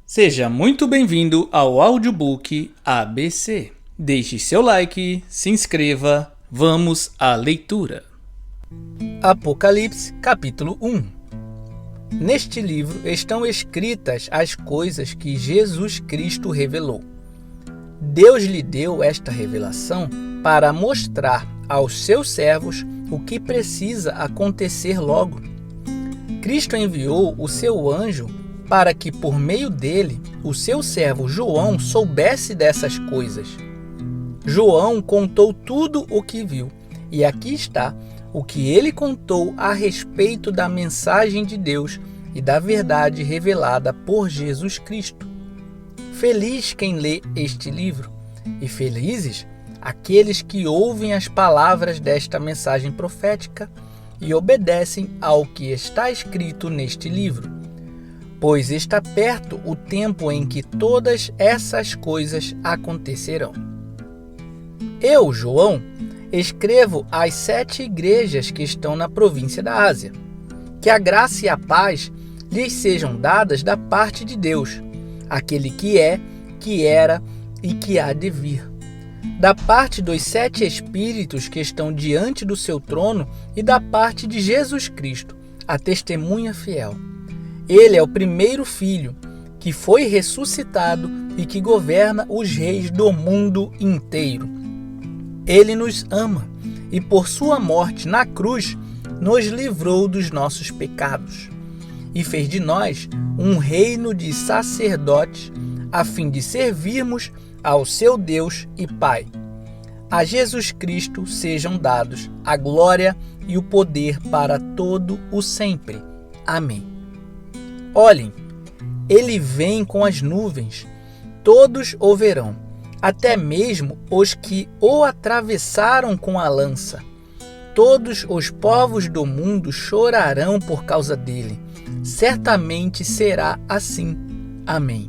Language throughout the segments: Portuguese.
Seja muito bem-vindo ao audiobook ABC. Deixe seu like, se inscreva, vamos à leitura. Apocalipse, capítulo 1. Neste livro estão escritas as coisas que Jesus Cristo revelou. Deus lhe deu esta revelação para mostrar aos seus servos o que precisa acontecer logo. Cristo enviou o seu anjo para que, por meio dele, o seu servo João soubesse dessas coisas. João contou tudo o que viu, e aqui está o que ele contou a respeito da mensagem de Deus e da verdade revelada por Jesus Cristo. Feliz quem lê este livro, e felizes aqueles que ouvem as palavras desta mensagem profética e obedecem ao que está escrito neste livro, pois está perto o tempo em que todas essas coisas acontecerão. Eu, João, escrevo às 7 igrejas que estão na província da Ásia. Que a graça e a paz lhes sejam dadas da parte de Deus, aquele que é, que era e que há de vir, da parte dos 7 Espíritos que estão diante do seu trono e da parte de Jesus Cristo, a testemunha fiel. Ele é o primeiro filho, que foi ressuscitado e que governa os reis do mundo inteiro. Ele nos ama e, por sua morte na cruz, nos livrou dos nossos pecados e fez de nós um reino de sacerdotes, a fim de servirmos ao seu Deus e Pai. A Jesus Cristo sejam dados a glória e o poder para todo o sempre. Amém. Olhem, ele vem com as nuvens, todos o verão, até mesmo os que o atravessaram com a lança. Todos os povos do mundo chorarão por causa dele. Certamente será assim. Amém.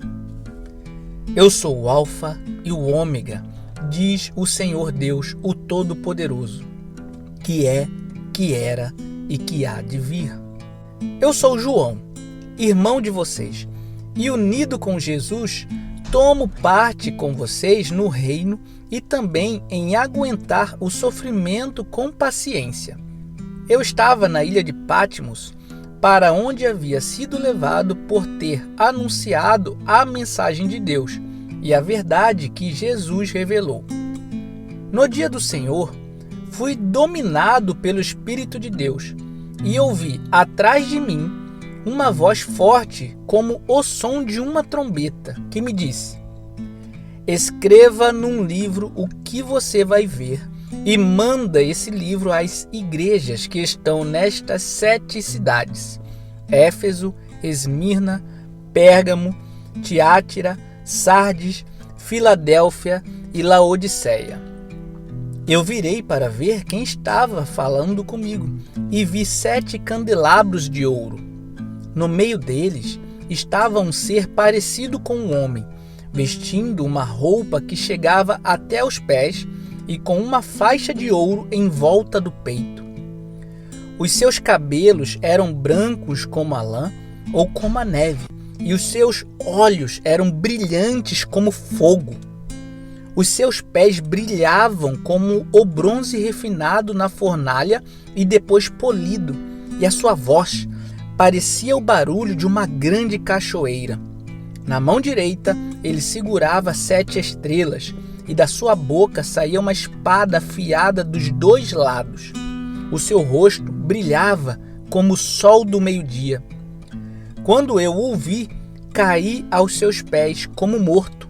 Eu sou o Alfa e o Ômega, diz o Senhor Deus, o Todo-Poderoso, que é, que era e que há de vir. Eu sou João, irmão de vocês, e unido com Jesus, tomo parte com vocês no reino e também em aguentar o sofrimento com paciência. Eu estava na ilha de Patmos, para onde havia sido levado por ter anunciado a mensagem de Deus e a verdade que Jesus revelou. No dia do Senhor, fui dominado pelo Espírito de Deus e ouvi atrás de mim uma voz forte como o som de uma trombeta que me disse: escreva num livro o que você vai ver e manda esse livro às igrejas que estão nestas 7 cidades: Éfeso, Esmirna, Pérgamo, Tiátira, Sardes, Filadélfia e Laodiceia. Eu virei para ver quem estava falando comigo e vi 7 candelabros de ouro. No meio deles estava um ser parecido com um homem, vestindo uma roupa que chegava até os pés e com uma faixa de ouro em volta do peito. Os seus cabelos eram brancos como a lã ou como a neve, e os seus olhos eram brilhantes como fogo. Os seus pés brilhavam como o bronze refinado na fornalha e depois polido, e a sua voz parecia o barulho de uma grande cachoeira. Na mão direita ele segurava 7 estrelas, e da sua boca saía uma espada afiada dos 2 lados. O seu rosto brilhava como o sol do meio-dia. Quando eu o vi, caí aos seus pés como morto.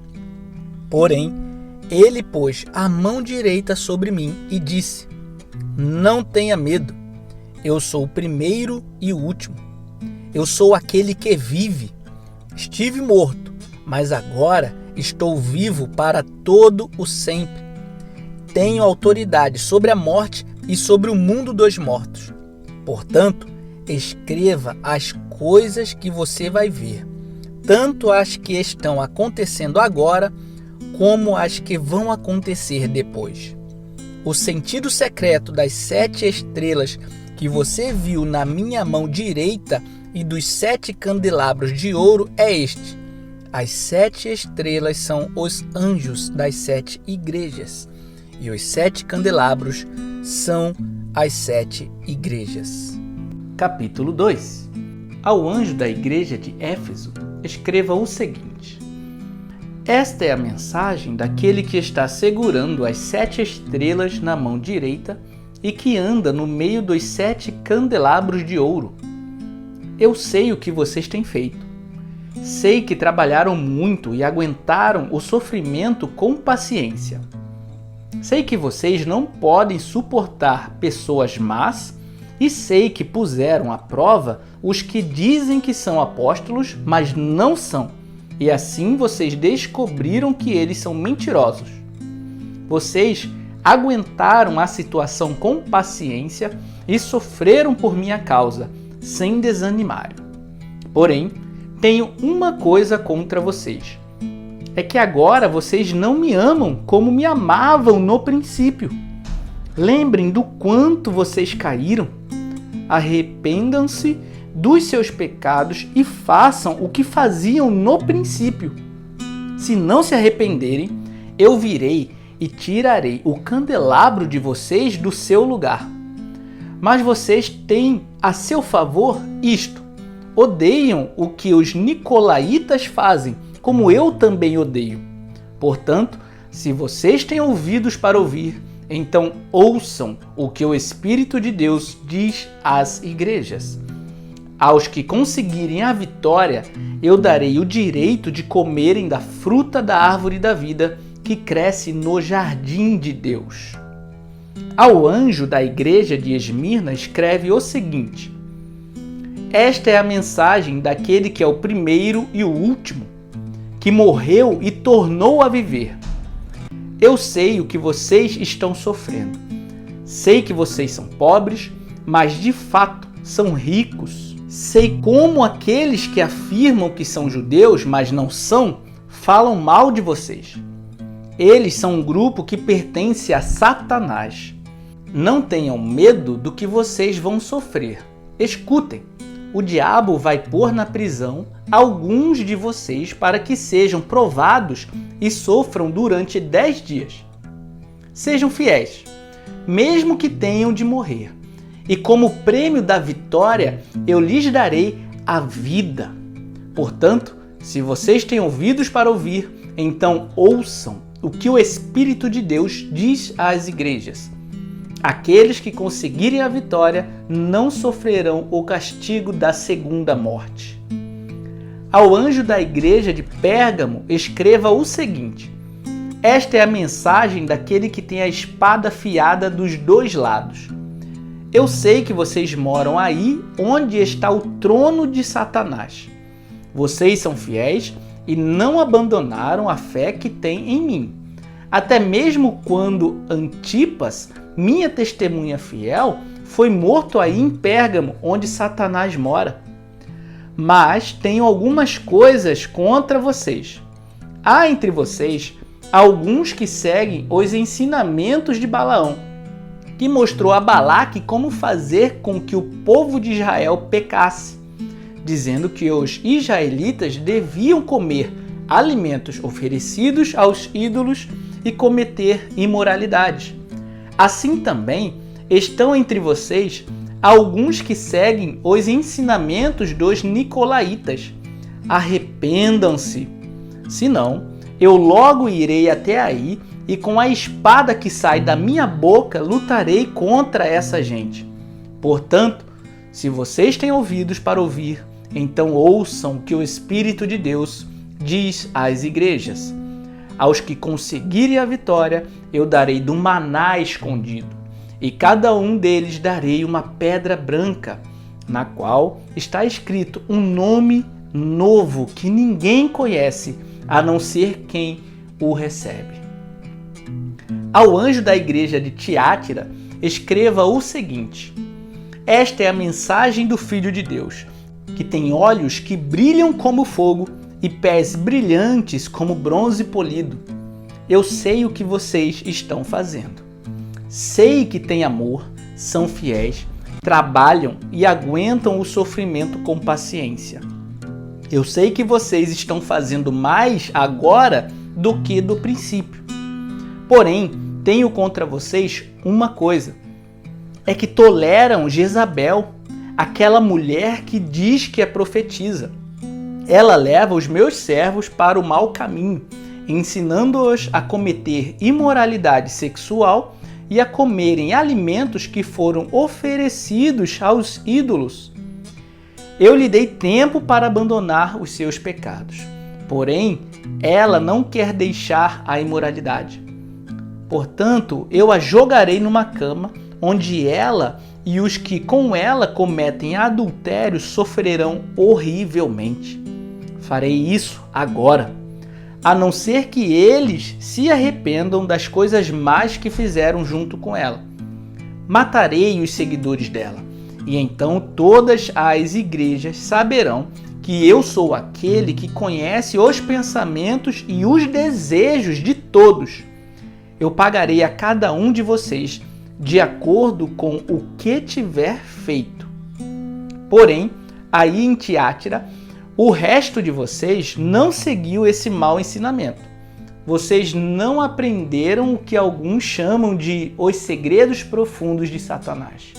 Porém, ele pôs a mão direita sobre mim e disse: não tenha medo, eu sou o primeiro e o último. Eu sou aquele que vive. Estive morto, mas agora estou vivo para todo o sempre. Tenho autoridade sobre a morte e sobre o mundo dos mortos. Portanto, escreva as coisas que você vai ver, tanto as que estão acontecendo agora, como as que vão acontecer depois. O sentido secreto das 7 estrelas que você viu na minha mão direita e dos 7 candelabros de ouro é este: As 7 estrelas são os anjos das 7 igrejas, e os 7 candelabros são as 7 igrejas. Capítulo 2. Ao anjo da igreja de Éfeso, escreva o seguinte: esta é a mensagem daquele que está segurando as 7 estrelas na mão direita e que anda no meio dos 7 candelabros de ouro. Eu sei o que vocês têm feito. Sei que trabalharam muito e aguentaram o sofrimento com paciência. Sei que vocês não podem suportar pessoas más e sei que puseram à prova os que dizem que são apóstolos, mas não são. E assim vocês descobriram que eles são mentirosos. Vocês aguentaram a situação com paciência e sofreram por minha causa, sem desanimar. Porém, tenho uma coisa contra vocês. É que agora vocês não me amam como me amavam no princípio. Lembrem do quanto vocês caíram. Arrependam-se dos seus pecados e façam o que faziam no princípio. Se não se arrependerem, eu virei e tirarei o candelabro de vocês do seu lugar. Mas vocês têm a seu favor isto: odeiam o que os nicolaítas fazem, como eu também odeio. Portanto, se vocês têm ouvidos para ouvir, então ouçam o que o Espírito de Deus diz às igrejas. Aos que conseguirem a vitória, eu darei o direito de comerem da fruta da árvore da vida que cresce no jardim de Deus. Ao anjo da igreja de Esmirna escreve o seguinte: esta é a mensagem daquele que é o primeiro e o último, que morreu e tornou a viver. Eu sei o que vocês estão sofrendo. Sei que vocês são pobres, mas de fato são ricos. Sei como aqueles que afirmam que são judeus, mas não são, falam mal de vocês. Eles são um grupo que pertence a Satanás. Não tenham medo do que vocês vão sofrer. Escutem. O diabo vai pôr na prisão alguns de vocês para que sejam provados e sofram durante 10 dias. Sejam fiéis, mesmo que tenham de morrer. E como prêmio da vitória, eu lhes darei a vida. Portanto, se vocês têm ouvidos para ouvir, então ouçam o que o Espírito de Deus diz às igrejas. Aqueles que conseguirem a vitória não sofrerão o castigo da segunda morte. Ao anjo da igreja de Pérgamo, escreva o seguinte: esta é a mensagem daquele que tem a espada afiada dos 2 lados. Eu sei que vocês moram aí onde está o trono de Satanás. Vocês são fiéis e não abandonaram a fé que têm em mim. Até mesmo quando Antipas, minha testemunha fiel, foi morto aí em Pérgamo, onde Satanás mora. Mas tenho algumas coisas contra vocês. Há entre vocês alguns que seguem os ensinamentos de Balaão, que mostrou a Balaque como fazer com que o povo de Israel pecasse, dizendo que os israelitas deviam comer alimentos oferecidos aos ídolos e cometer imoralidades. Assim também estão entre vocês alguns que seguem os ensinamentos dos nicolaítas. Arrependam-se, senão eu logo irei até aí e com a espada que sai da minha boca lutarei contra essa gente. Portanto, se vocês têm ouvidos para ouvir, então ouçam o que o Espírito de Deus diz às igrejas. Aos que conseguirem a vitória, eu darei do maná escondido, e cada um deles darei uma pedra branca, na qual está escrito um nome novo que ninguém conhece, a não ser quem o recebe. Ao anjo da igreja de Tiátira, escreva o seguinte: esta é a mensagem do Filho de Deus, que tem olhos que brilham como fogo e pés brilhantes como bronze polido. Eu sei o que vocês estão fazendo. Sei que têm amor, são fiéis, trabalham e aguentam o sofrimento com paciência. Eu sei que vocês estão fazendo mais agora do que do princípio. Porém, tenho contra vocês uma coisa: é que toleram Jezabel, aquela mulher que diz que é profetisa. Ela leva os meus servos para o mau caminho, ensinando-os a cometer imoralidade sexual e a comerem alimentos que foram oferecidos aos ídolos. Eu lhe dei tempo para abandonar os seus pecados, porém, ela não quer deixar a imoralidade. Portanto, eu a jogarei numa cama, onde ela e os que com ela cometem adultério sofrerão horrivelmente. Farei isso agora, a não ser que eles se arrependam das coisas más que fizeram junto com ela. Matarei os seguidores dela, e então todas as igrejas saberão que eu sou aquele que conhece os pensamentos e os desejos de todos. Eu pagarei a cada um de vocês de acordo com o que tiver feito. Porém, aí em Tiatira, o resto de vocês não seguiu esse mau ensinamento. Vocês não aprenderam o que alguns chamam de os segredos profundos de Satanás.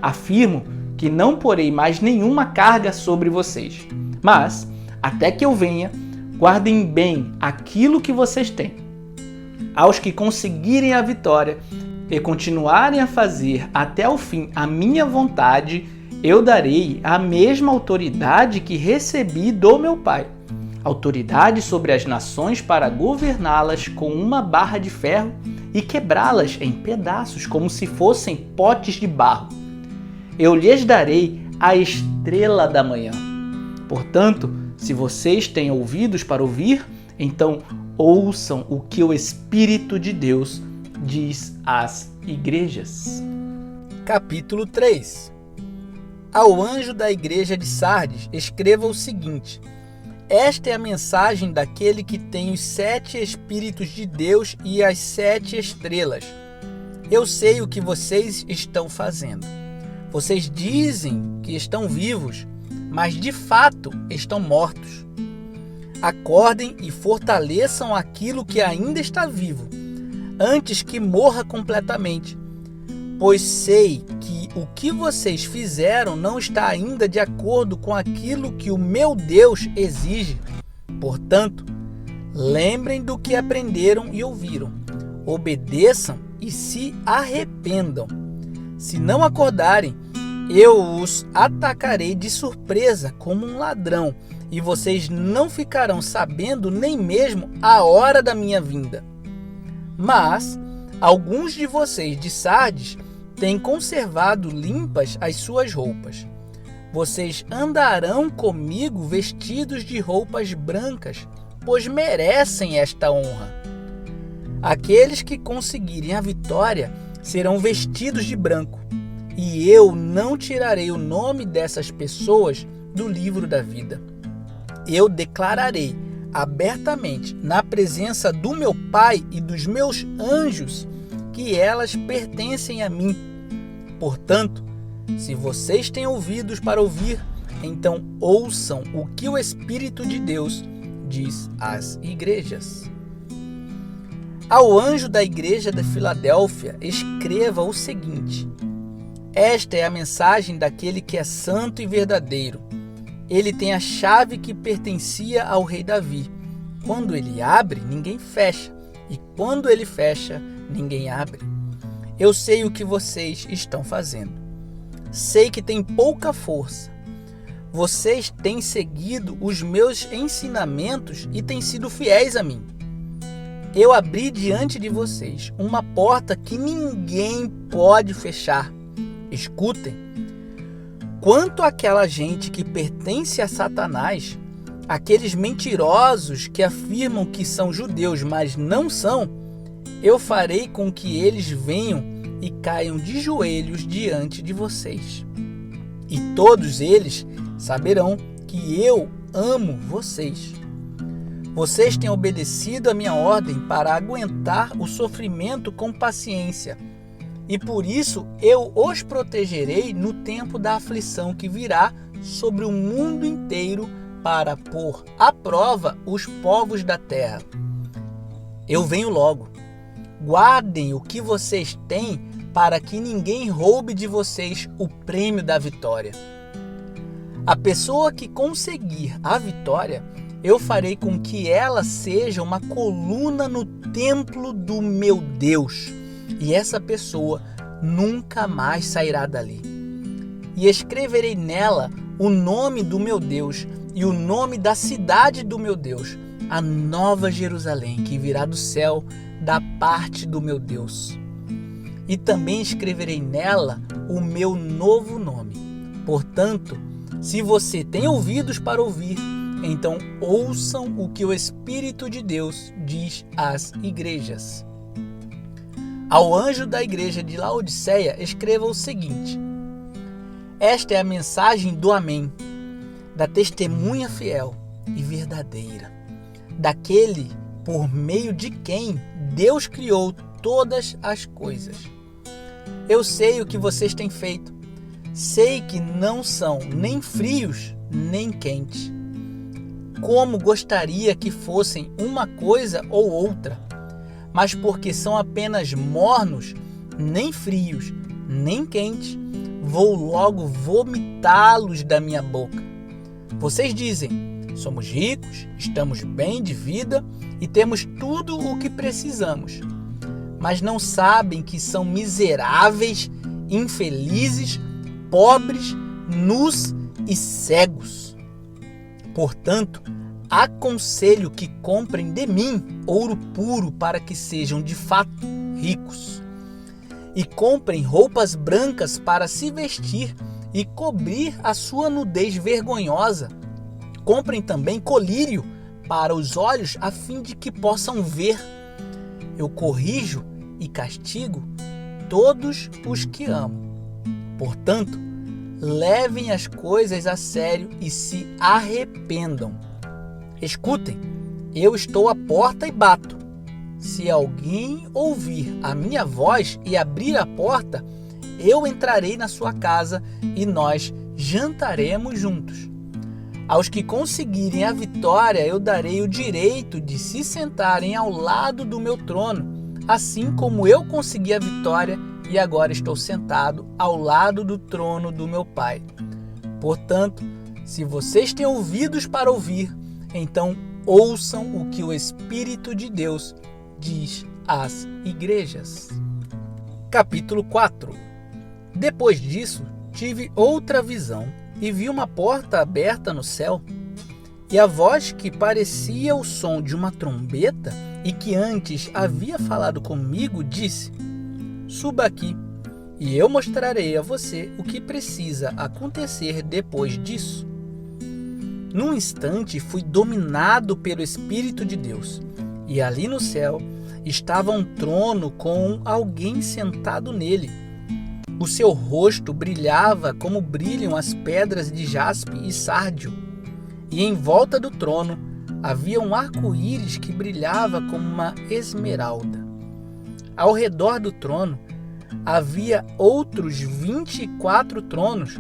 Afirmo que não porei mais nenhuma carga sobre vocês. Mas, até que eu venha, guardem bem aquilo que vocês têm. Aos que conseguirem a vitória e continuarem a fazer até o fim a minha vontade, eu darei a mesma autoridade que recebi do meu Pai. Autoridade sobre as nações para governá-las com uma barra de ferro e quebrá-las em pedaços como se fossem potes de barro. Eu lhes darei a estrela da manhã. Portanto, se vocês têm ouvidos para ouvir, então ouçam o que o Espírito de Deus diz às igrejas. Capítulo 3. Ao anjo da igreja de Sardes, escreva o seguinte: esta é a mensagem daquele que tem os 7 Espíritos de Deus e as 7 estrelas. Eu sei o que vocês estão fazendo. Vocês dizem que estão vivos, mas de fato estão mortos. Acordem e fortaleçam aquilo que ainda está vivo, antes que morra completamente. Pois sei que o que vocês fizeram não está ainda de acordo com aquilo que o meu Deus exige. Portanto, lembrem do que aprenderam e ouviram. Obedeçam e se arrependam. Se não acordarem, eu os atacarei de surpresa como um ladrão, e vocês não ficarão sabendo nem mesmo a hora da minha vinda. Mas alguns de vocês de Sardes têm conservado limpas as suas roupas. Vocês andarão comigo vestidos de roupas brancas, pois merecem esta honra. Aqueles que conseguirem a vitória serão vestidos de branco, e eu não tirarei o nome dessas pessoas do livro da vida. Eu declararei abertamente, na presença do meu Pai e dos meus anjos, que elas pertencem a mim. Portanto, se vocês têm ouvidos para ouvir, então ouçam o que o Espírito de Deus diz às igrejas. Ao anjo da igreja de Filadélfia, escreva o seguinte: esta é a mensagem daquele que é santo e verdadeiro. Ele tem a chave que pertencia ao rei Davi. Quando ele abre, ninguém fecha, e quando ele fecha, ninguém abre. Eu sei o que vocês estão fazendo. Sei que tem pouca força. Vocês têm seguido os meus ensinamentos e têm sido fiéis a mim. Eu abri diante de vocês uma porta que ninguém pode fechar. Escutem. Quanto àquela gente que pertence a Satanás, aqueles mentirosos que afirmam que são judeus, mas não são, eu farei com que eles venham e caiam de joelhos diante de vocês. E todos eles saberão que eu amo vocês. Vocês têm obedecido a minha ordem para aguentar o sofrimento com paciência. E por isso eu os protegerei no tempo da aflição que virá sobre o mundo inteiro para pôr à prova os povos da terra. Eu venho logo. Guardem o que vocês têm para que ninguém roube de vocês o prêmio da vitória. A pessoa que conseguir a vitória, eu farei com que ela seja uma coluna no templo do meu Deus, e essa pessoa nunca mais sairá dali. E escreverei nela o nome do meu Deus e o nome da cidade do meu Deus, a nova Jerusalém, que virá do céu da parte do meu Deus. E também escreverei nela o meu novo nome. Portanto, se você tem ouvidos para ouvir, então ouçam o que o Espírito de Deus diz às igrejas. Ao anjo da igreja de Laodiceia, escreva o seguinte: esta é a mensagem do Amém, da testemunha fiel e verdadeira, daquele por meio de quem Deus criou todas as coisas. Eu sei o que vocês têm feito. Sei que não são nem frios nem quentes. Como gostaria que fossem uma coisa ou outra, mas porque são apenas mornos, nem frios nem quentes, vou logo vomitá-los da minha boca. Vocês dizem: somos ricos, estamos bem de vida e temos tudo o que precisamos. Mas não sabem que são miseráveis, infelizes, pobres, nus e cegos. Portanto, aconselho que comprem de mim ouro puro para que sejam de fato ricos. E comprem roupas brancas para se vestir e cobrir a sua nudez vergonhosa. Comprem também colírio para os olhos a fim de que possam ver. Eu corrijo e castigo todos os que amo. Portanto, levem as coisas a sério e se arrependam. Escutem, eu estou à porta e bato. Se alguém ouvir a minha voz e abrir a porta, eu entrarei na sua casa e nós jantaremos juntos. Aos que conseguirem a vitória, eu darei o direito de se sentarem ao lado do meu trono, assim como eu consegui a vitória e agora estou sentado ao lado do trono do meu Pai. Portanto, se vocês têm ouvidos para ouvir, então ouçam o que o Espírito de Deus diz às igrejas. Capítulo 4. Depois disso, tive outra visão e vi uma porta aberta no céu, e a voz que parecia o som de uma trombeta e que antes havia falado comigo disse: suba aqui, e eu mostrarei a você o que precisa acontecer depois disso. Num instante fui dominado pelo Espírito de Deus, e ali no céu estava um trono com alguém sentado nele. O seu rosto brilhava como brilham as pedras de jaspe e sárdio, e em volta do trono havia um arco-íris que brilhava como uma esmeralda. Ao redor do trono havia outros 24 tronos,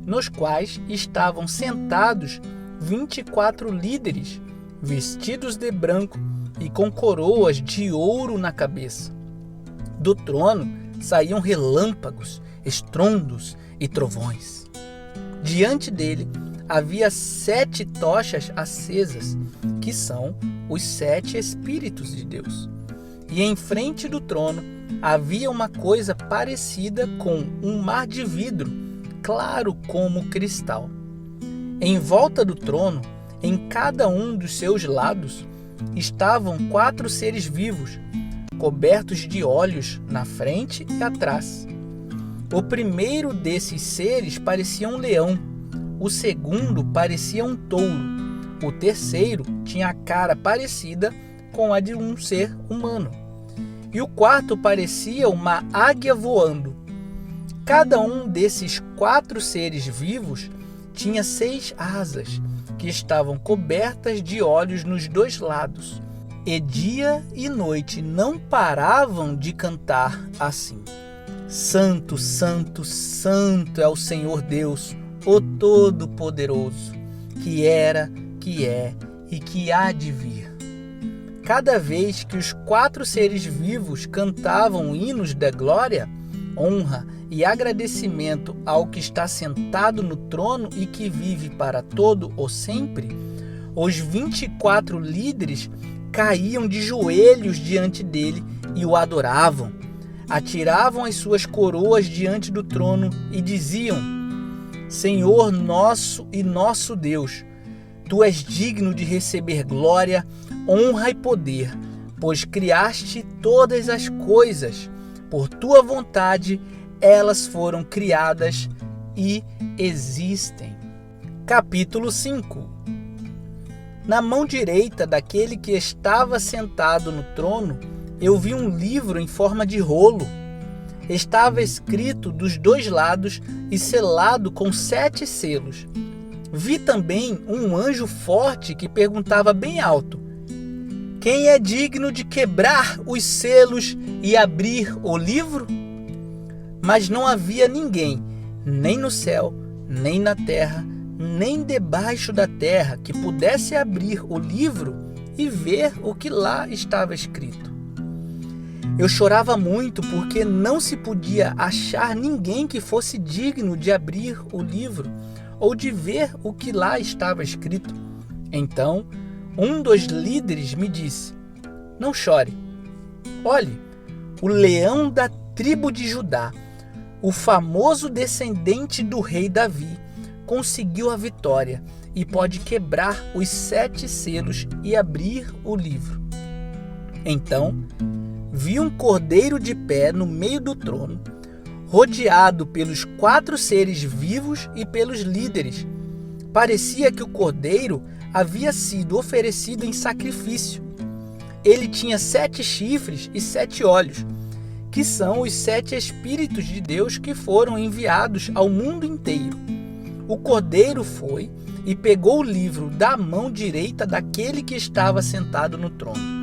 nos quais estavam sentados 24 líderes, vestidos de branco e com coroas de ouro na cabeça. Do trono saíam relâmpagos, estrondos e trovões. Diante dele havia 7 tochas acesas, que são os 7 Espíritos de Deus. E em frente do trono havia uma coisa parecida com um mar de vidro, claro como cristal. Em volta do trono, em cada um dos seus lados, estavam 4 seres vivos, cobertos de olhos na frente e atrás. O primeiro desses seres parecia um leão, o segundo parecia um touro, o terceiro tinha a cara parecida com a de um ser humano, e o quarto parecia uma águia voando. Cada um desses 4 seres vivos tinha 6 asas, que estavam cobertas de olhos nos 2 lados. E dia e noite não paravam de cantar assim: Santo, Santo, Santo é o Senhor Deus, o Todo-Poderoso, que era, que é e que há de vir. Cada vez que os 4 seres vivos cantavam hinos de glória, honra e agradecimento ao que está sentado no trono e que vive para todo o sempre, os 24 líderes caíam de joelhos diante dele e o adoravam. Atiravam as suas coroas diante do trono e diziam: Senhor nosso e nosso Deus, tu és digno de receber glória, honra e poder, pois criaste todas as coisas. Por tua vontade, elas foram criadas e existem. Capítulo 5. Na mão direita daquele que estava sentado no trono, eu vi um livro em forma de rolo. Estava escrito dos 2 lados e selado com 7 selos. Vi também um anjo forte que perguntava bem alto: Quem é digno de quebrar os selos e abrir o livro? Mas não havia ninguém, nem no céu, nem na terra, nem debaixo da terra, que pudesse abrir o livro e ver o que lá estava escrito. Eu chorava muito porque não se podia achar ninguém que fosse digno de abrir o livro ou de ver o que lá estava escrito. Então, um dos líderes me disse: Não chore. Olhe, o leão da tribo de Judá, o famoso descendente do rei Davi, conseguiu a vitória e pode quebrar os 7 selos e abrir o livro. Então, vi um cordeiro de pé no meio do trono, rodeado pelos 4 seres vivos e pelos líderes. Parecia que o cordeiro havia sido oferecido em sacrifício. Ele tinha 7 chifres e 7 olhos, que são os 7 Espíritos de Deus que foram enviados ao mundo inteiro. O cordeiro foi e pegou o livro da mão direita daquele que estava sentado no trono.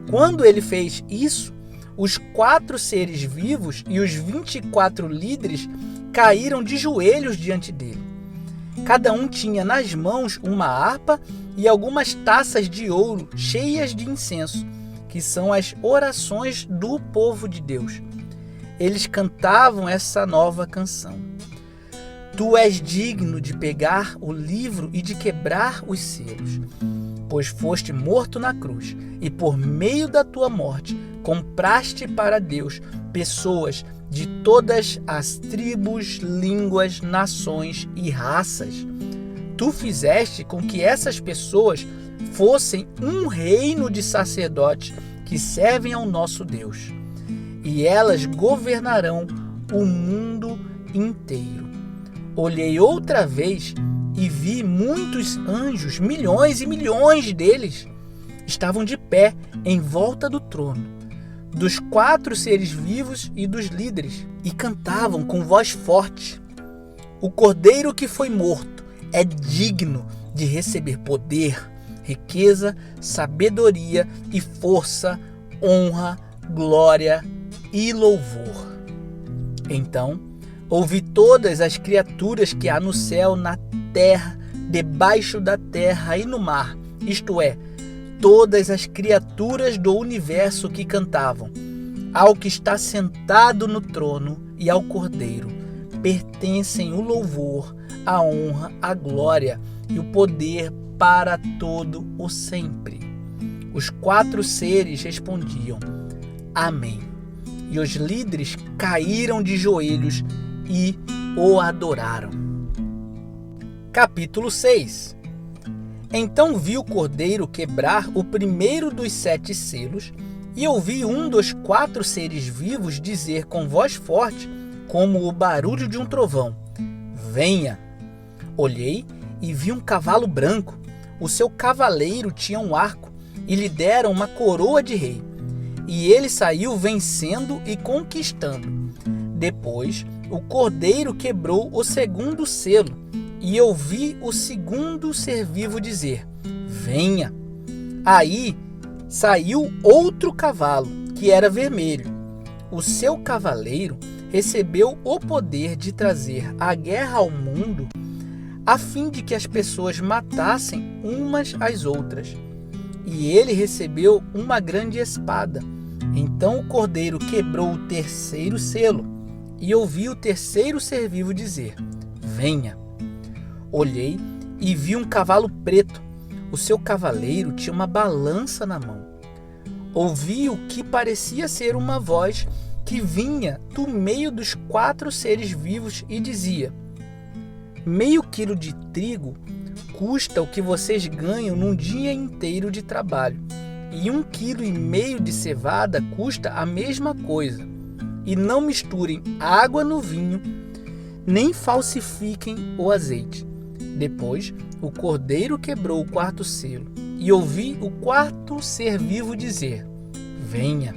Quando ele fez isso, os 4 seres vivos e os 24 líderes caíram de joelhos diante dele. Cada um tinha nas mãos uma harpa e algumas taças de ouro cheias de incenso, que são as orações do povo de Deus. Eles cantavam essa nova canção: Tu és digno de pegar o livro e de quebrar os selos, pois foste morto na cruz, e por meio da tua morte compraste para Deus pessoas de todas as tribos, línguas, nações e raças. Tu fizeste com que essas pessoas fossem um reino de sacerdotes que servem ao nosso Deus, e elas governarão o mundo inteiro. Olhei outra vez e vi muitos anjos, milhões e milhões deles, estavam de pé em volta do trono, dos 4 seres vivos e dos líderes, e cantavam com voz forte: O cordeiro que foi morto é digno de receber poder, riqueza, sabedoria e força, honra, glória e louvor. Então, ouvi todas as criaturas que há no céu, na terra, debaixo da terra e no mar, isto é, todas as criaturas do universo que cantavam: Ao que está sentado no trono e ao Cordeiro pertencem o louvor, a honra, a glória e o poder para todo o sempre. Os 4 seres respondiam: Amém. E os líderes caíram de joelhos e o adoraram. Capítulo 6. Então vi o cordeiro quebrar o primeiro dos 7 selos, e ouvi um dos 4 seres vivos dizer com voz forte, como o barulho de um trovão: Venha! Olhei e vi um cavalo branco. O seu cavaleiro tinha um arco e lhe deram uma coroa de rei. E ele saiu vencendo e conquistando. Depois, o cordeiro quebrou o 2º selo, e eu vi o 2º ser vivo dizer: Venha! Aí saiu outro cavalo, que era vermelho. O seu cavaleiro recebeu o poder de trazer a guerra ao mundo. a fim de que as pessoas matassem umas às outras. E ele recebeu uma grande espada. Então o cordeiro quebrou o terceiro selo, e ouvi o terceiro ser vivo dizer: venha. Olhei e vi um cavalo preto. O seu cavaleiro tinha uma balança na mão. Ouvi o que parecia ser uma voz que vinha do meio dos 4 seres vivos e dizia: meio quilo de trigo custa o que vocês ganham num dia inteiro de trabalho, e 1,5 quilo de cevada custa a mesma coisa. E não misturem água no vinho, nem falsifiquem o azeite. Depois, o cordeiro quebrou o 4º selo, e ouvi o 4º ser vivo dizer: venha.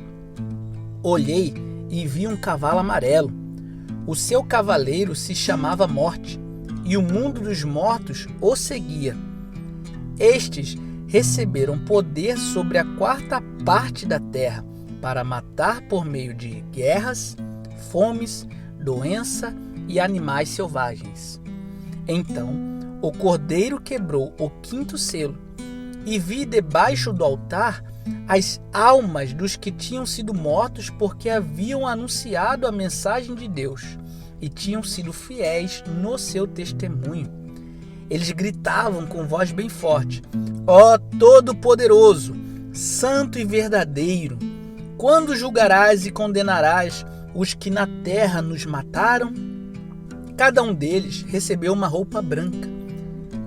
Olhei e vi um cavalo amarelo. O seu cavaleiro se chamava Morte, e o mundo dos mortos o seguia. Estes receberam poder sobre a 4ª parte da terra, para matar por meio de guerras, fomes, doença e animais selvagens. Então o cordeiro quebrou o 5º selo, e vi debaixo do altar as almas dos que tinham sido mortos porque haviam anunciado a mensagem de Deus e tinham sido fiéis no seu testemunho. Eles gritavam com voz bem forte: ó Todo-Poderoso, Santo e verdadeiro, quando julgarás e condenarás os que na terra nos mataram? Cada um deles recebeu uma roupa branca,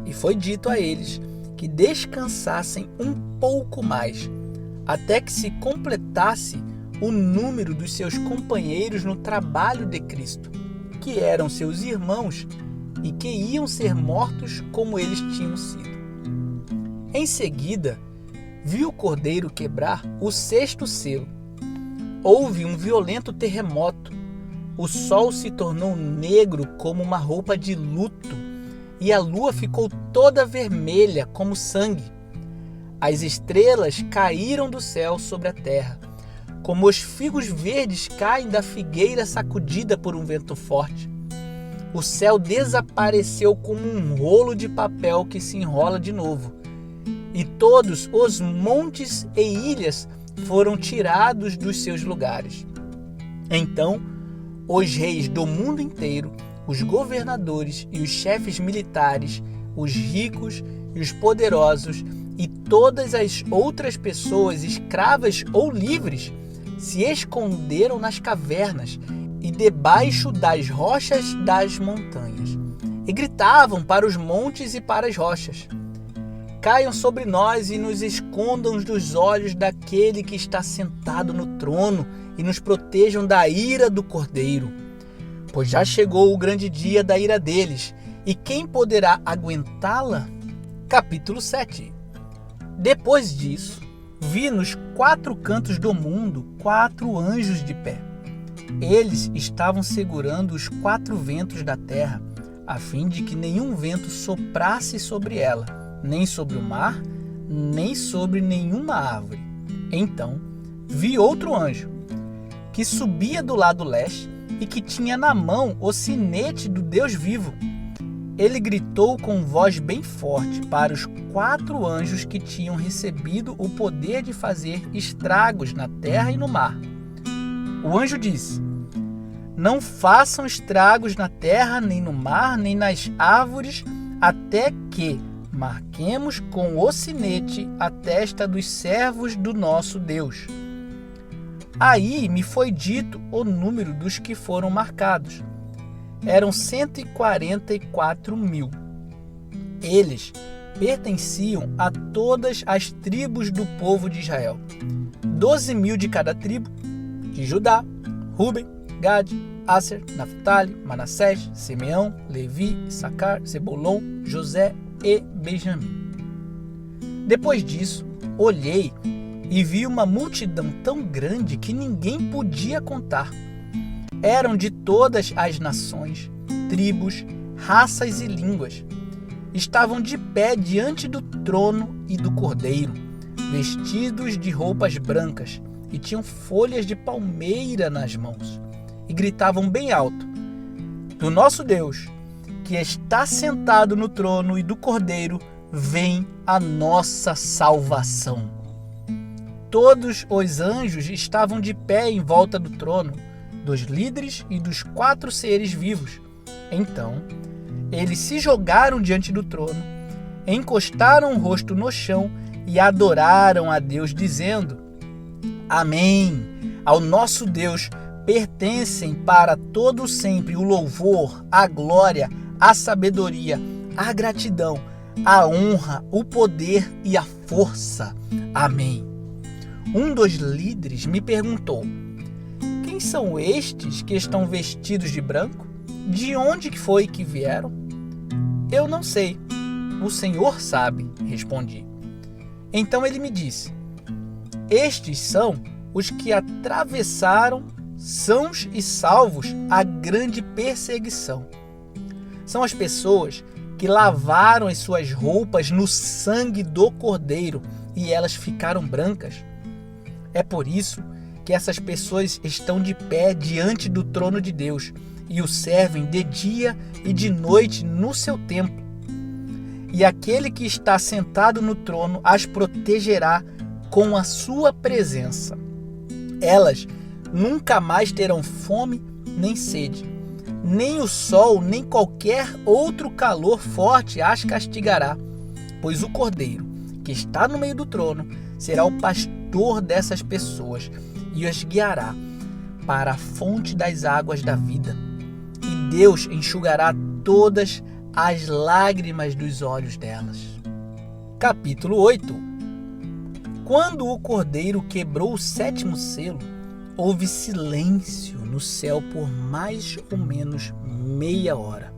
e foi dito a eles que descansassem um pouco mais, até que se completasse o número dos seus companheiros no trabalho de Cristo, que eram seus irmãos e que iam ser mortos como eles tinham sido. Em seguida, vi o cordeiro quebrar o 6º selo. Houve um violento terremoto. O sol se tornou negro como uma roupa de luto, e a lua ficou toda vermelha como sangue. As estrelas caíram do céu sobre a terra, como os figos verdes caem da figueira sacudida por um vento forte. O céu desapareceu como um rolo de papel que se enrola de novo, e todos os montes e ilhas foram tirados dos seus lugares. Então, os reis do mundo inteiro, os governadores e os chefes militares, os ricos e os poderosos e todas as outras pessoas, escravas ou livres, se esconderam nas cavernas e debaixo das rochas das montanhas, e gritavam para os montes e para as rochas: caiam sobre nós e nos escondam dos olhos daquele que está sentado no trono e nos protejam da ira do Cordeiro. Pois já chegou o grande dia da ira deles, e quem poderá aguentá-la? Capítulo 7. Depois disso, vi nos 4 cantos do mundo 4 anjos de pé. Eles estavam segurando os 4 ventos da terra, a fim de que nenhum vento soprasse sobre ela, nem sobre o mar, nem sobre nenhuma árvore. Então vi outro anjo, que subia do lado leste e que tinha na mão o sinete do Deus vivo. Ele gritou com voz bem forte para os 4 anjos que tinham recebido o poder de fazer estragos na terra e no mar. O anjo disse: não façam estragos na terra, nem no mar, nem nas árvores, até que marquemos com o sinete a testa dos servos do nosso Deus. Aí me foi dito o número dos que foram marcados. Eram 144.000. Eles pertenciam a todas as tribos do povo de Israel. 12.000 de cada tribo, de Judá, Rúben, Gade, Aser, Naftali, Manassés, Simeão, Levi, Issacar, Zebulon, José e Benjamim. Depois disso, olhei e vi uma multidão tão grande que ninguém podia contar. Eram de todas as nações, tribos, raças e línguas. Estavam de pé diante do trono e do Cordeiro, vestidos de roupas brancas, e tinham folhas de palmeira nas mãos. E gritavam bem alto: do nosso Deus, que que está sentado no trono e do Cordeiro vem a nossa salvação. Todos os anjos estavam de pé em volta do trono, dos líderes e dos 4 seres vivos. Então, eles se jogaram diante do trono, encostaram o rosto no chão e adoraram a Deus, dizendo: Amém! Ao nosso Deus pertencem para todo sempre o louvor, a glória, a sabedoria, a gratidão, a honra, o poder e a força. Amém. Um dos líderes me perguntou: quem são estes que estão vestidos de branco? De onde foi que vieram? Eu não sei. O Senhor sabe, respondi. Então ele me disse: estes são os que atravessaram, sãos e salvos, a grande perseguição. São as pessoas que lavaram as suas roupas no sangue do Cordeiro e elas ficaram brancas. É por isso que essas pessoas estão de pé diante do trono de Deus e o servem de dia e de noite no seu templo. E aquele que está sentado no trono as protegerá com a sua presença. Elas nunca mais terão fome nem sede, nem o sol, nem qualquer outro calor forte as castigará, pois o Cordeiro, que está no meio do trono, será o pastor dessas pessoas e as guiará para a fonte das águas da vida. E Deus enxugará todas as lágrimas dos olhos delas. Capítulo 8. Quando o Cordeiro quebrou o 7º selo, houve silêncio no céu por mais ou menos meia hora.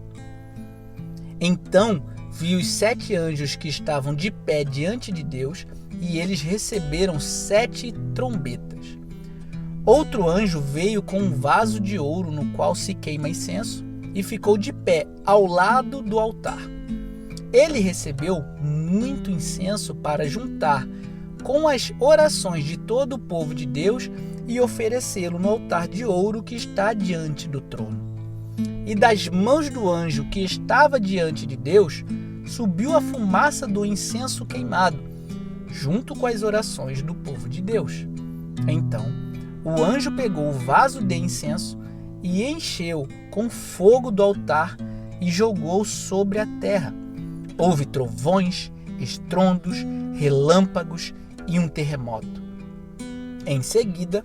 Então vi os 7 anjos que estavam de pé diante de Deus, e eles receberam 7 trombetas. Outro anjo veio com um vaso de ouro no qual se queima incenso e ficou de pé ao lado do altar. Ele recebeu muito incenso para juntar com as orações de todo o povo de Deus e oferecê-lo no altar de ouro que está diante do trono. E das mãos do anjo que estava diante de Deus subiu a fumaça do incenso queimado, junto com as orações do povo de Deus. Então, o anjo pegou o vaso de incenso e encheu com fogo do altar e jogou sobre a terra. Houve trovões, estrondos, relâmpagos e um terremoto. Em seguida,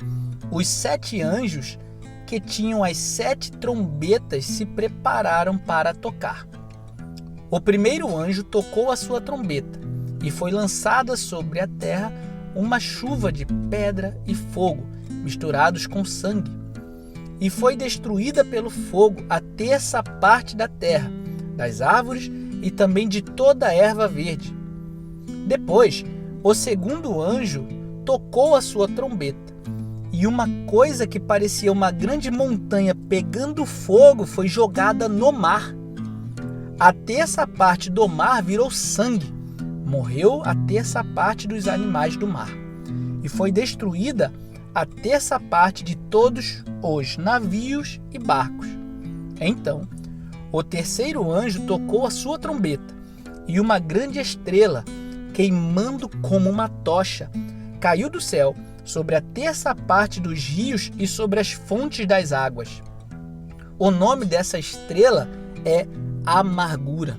os 7 anjos que tinham as 7 trombetas se prepararam para tocar. O primeiro anjo tocou a sua trombeta e foi lançada sobre a terra uma chuva de pedra e fogo misturados com sangue, e foi destruída pelo fogo a 1/3 parte da terra, das árvores e também de toda a erva verde. Depois, o segundo anjo tocou a sua trombeta, e uma coisa que parecia uma grande montanha pegando fogo foi jogada no mar. A 1/3 parte do mar virou sangue, morreu a 1/3 parte dos animais do mar, e foi destruída a 1/3 parte de todos os navios e barcos. Então, o terceiro anjo tocou a sua trombeta, e uma grande estrela, queimando como uma tocha, caiu do céu sobre a 1/3 parte dos rios e sobre as fontes das águas. O nome dessa estrela é Amargura.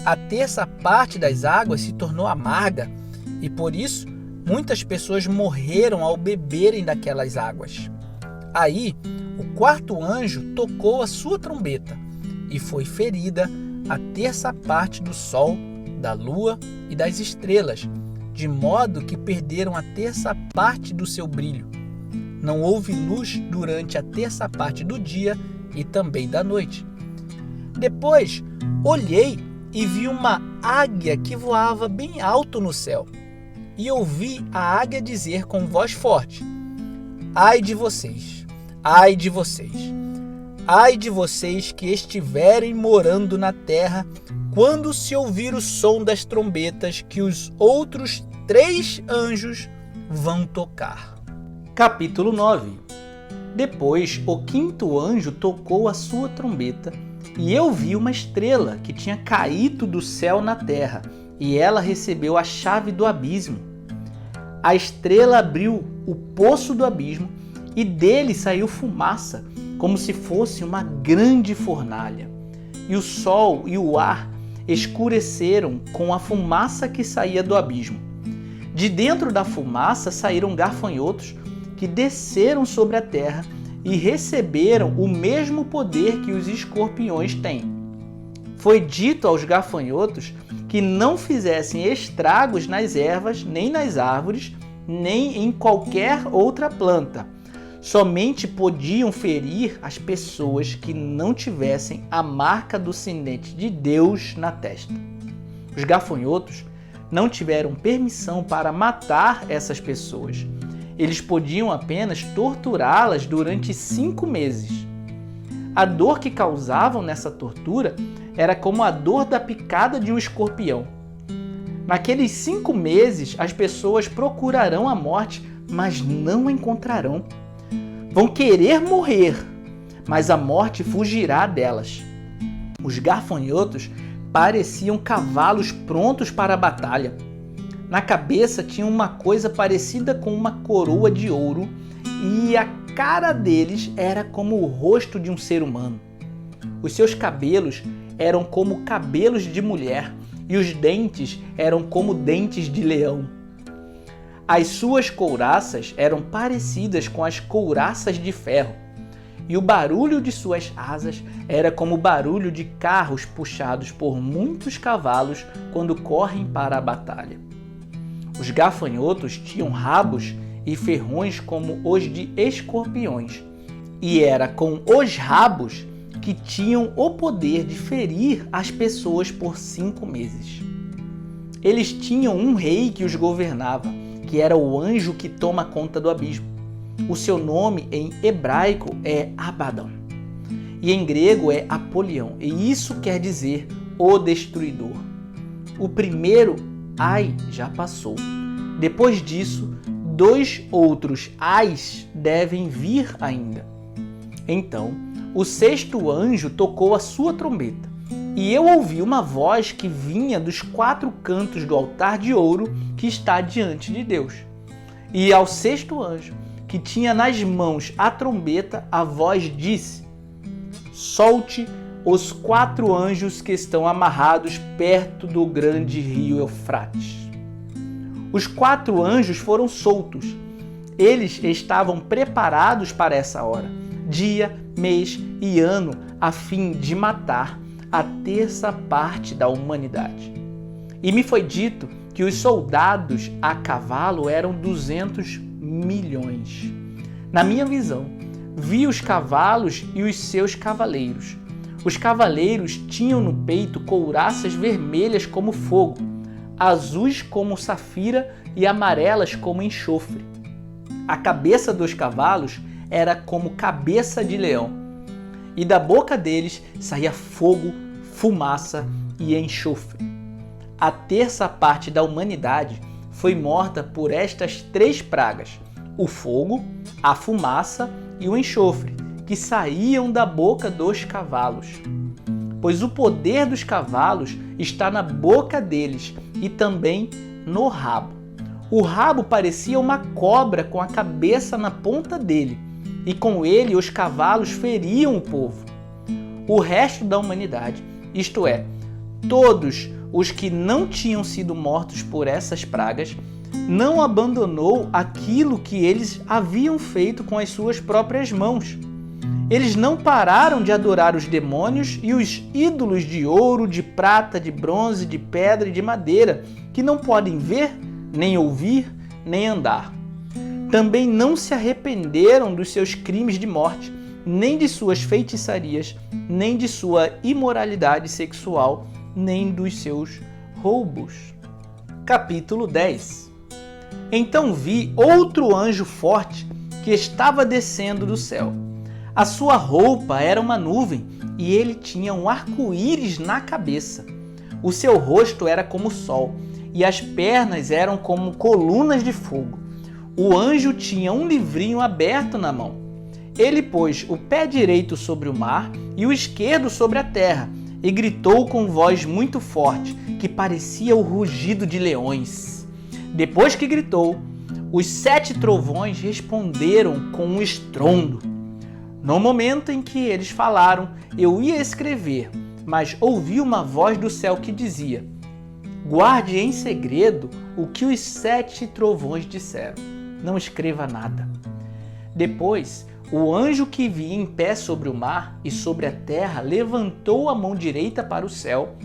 A 1/3 parte das águas se tornou amarga, e por isso muitas pessoas morreram ao beberem daquelas águas. Aí, o quarto anjo tocou a sua trombeta, e foi ferida a 1/3 parte do sol, da lua e das estrelas, de modo que perderam a 1/3 parte do seu brilho. Não houve luz durante a 1/3 parte do dia e também da noite. Depois, olhei e vi uma águia que voava bem alto no céu. E ouvi a águia dizer com voz forte: Ai de vocês, ai de vocês, ai de vocês que estiverem morando na terra, quando se ouvir o som das trombetas que os outros 3 anjos vão tocar. Capítulo 9. Depois o 5º anjo tocou a sua trombeta, E eu vi uma estrela que tinha caído do céu na terra, e ela recebeu a chave do abismo. A estrela abriu o poço do abismo, e dele saiu fumaça, como se fosse uma grande fornalha. E o sol e o ar escureceram com a fumaça que saía do abismo. De dentro da fumaça saíram gafanhotos que desceram sobre a terra e receberam o mesmo poder que os escorpiões têm. Foi dito aos gafanhotos que não fizessem estragos nas ervas, nem nas árvores, nem em qualquer outra planta. Somente podiam ferir as pessoas que não tivessem a marca do sinete de Deus na testa. Os gafanhotos não tiveram permissão para matar essas pessoas. Eles podiam apenas torturá-las durante 5 meses. A dor que causavam nessa tortura era como a dor da picada de um escorpião. Naqueles 5 meses, as pessoas procurarão a morte, mas não a encontrarão. Vão querer morrer, mas a morte fugirá delas. Os gafanhotos pareciam cavalos prontos para a batalha. Na cabeça tinham uma coisa parecida com uma coroa de ouro e a cara deles era como o rosto de um ser humano. Os seus cabelos eram como cabelos de mulher e os dentes eram como dentes de leão. As suas couraças eram parecidas com as couraças de ferro, e o barulho de suas asas era como o barulho de carros puxados por muitos cavalos quando correm para a batalha. Os gafanhotos tinham rabos e ferrões como os de escorpiões, e era com os rabos que tinham o poder de ferir as pessoas por 5 meses. Eles tinham um rei que os governava, que era o anjo que toma conta do abismo. O seu nome em hebraico é Abaddon e em grego é Apolion, e isso quer dizer o destruidor. O primeiro ai já passou. Depois disso, 2 outros ais devem vir ainda. Então, o 6º anjo tocou a sua trombeta, e eu ouvi uma voz que vinha dos 4 cantos do altar de ouro que está diante de Deus. E ao 6º anjo, que tinha nas mãos a trombeta, a voz disse: solte os 4 anjos que estão amarrados perto do grande rio Eufrates. Os 4 anjos foram soltos. Eles estavam preparados para essa hora, dia, mês e ano, a fim de matar a 1/3 parte da humanidade. E me foi dito que os soldados a cavalo eram 200 milhões. Na minha visão, vi os cavalos e os seus cavaleiros. Os cavaleiros tinham no peito couraças vermelhas como fogo, azuis como safira e amarelas como enxofre. A cabeça dos cavalos era como cabeça de leão, e da boca deles saía fogo, fumaça e enxofre. A 1/3 parte da humanidade foi morta por estas 3 pragas: o fogo, a fumaça e o enxofre, que saíam da boca dos cavalos. Pois o poder dos cavalos está na boca deles e também no rabo. O rabo parecia uma cobra com a cabeça na ponta dele, e com ele os cavalos feriam o povo. O resto da humanidade, isto é, todos os que não tinham sido mortos por essas pragas, não abandonou aquilo que eles haviam feito com as suas próprias mãos. Eles não pararam de adorar os demônios e os ídolos de ouro, de prata, de bronze, de pedra e de madeira, que não podem ver, nem ouvir, nem andar. Também não se arrependeram dos seus crimes de morte, nem de suas feitiçarias, nem de sua imoralidade sexual, nem dos seus roubos. Capítulo 10. Então vi outro anjo forte que estava descendo do céu. A sua roupa era uma nuvem e ele tinha um arco-íris na cabeça. O seu rosto era como o sol e as pernas eram como colunas de fogo. O anjo tinha um livrinho aberto na mão. Ele pôs o pé direito sobre o mar e o esquerdo sobre a terra, e gritou com voz muito forte, que parecia o rugido de leões. Depois que gritou, os 7 trovões responderam com um estrondo. No momento em que eles falaram, eu ia escrever, mas ouvi uma voz do céu que dizia: guarde em segredo o que os 7 trovões disseram. Não escreva nada. Depois, o anjo que vi em pé sobre o mar e sobre a terra levantou a mão direita para o céu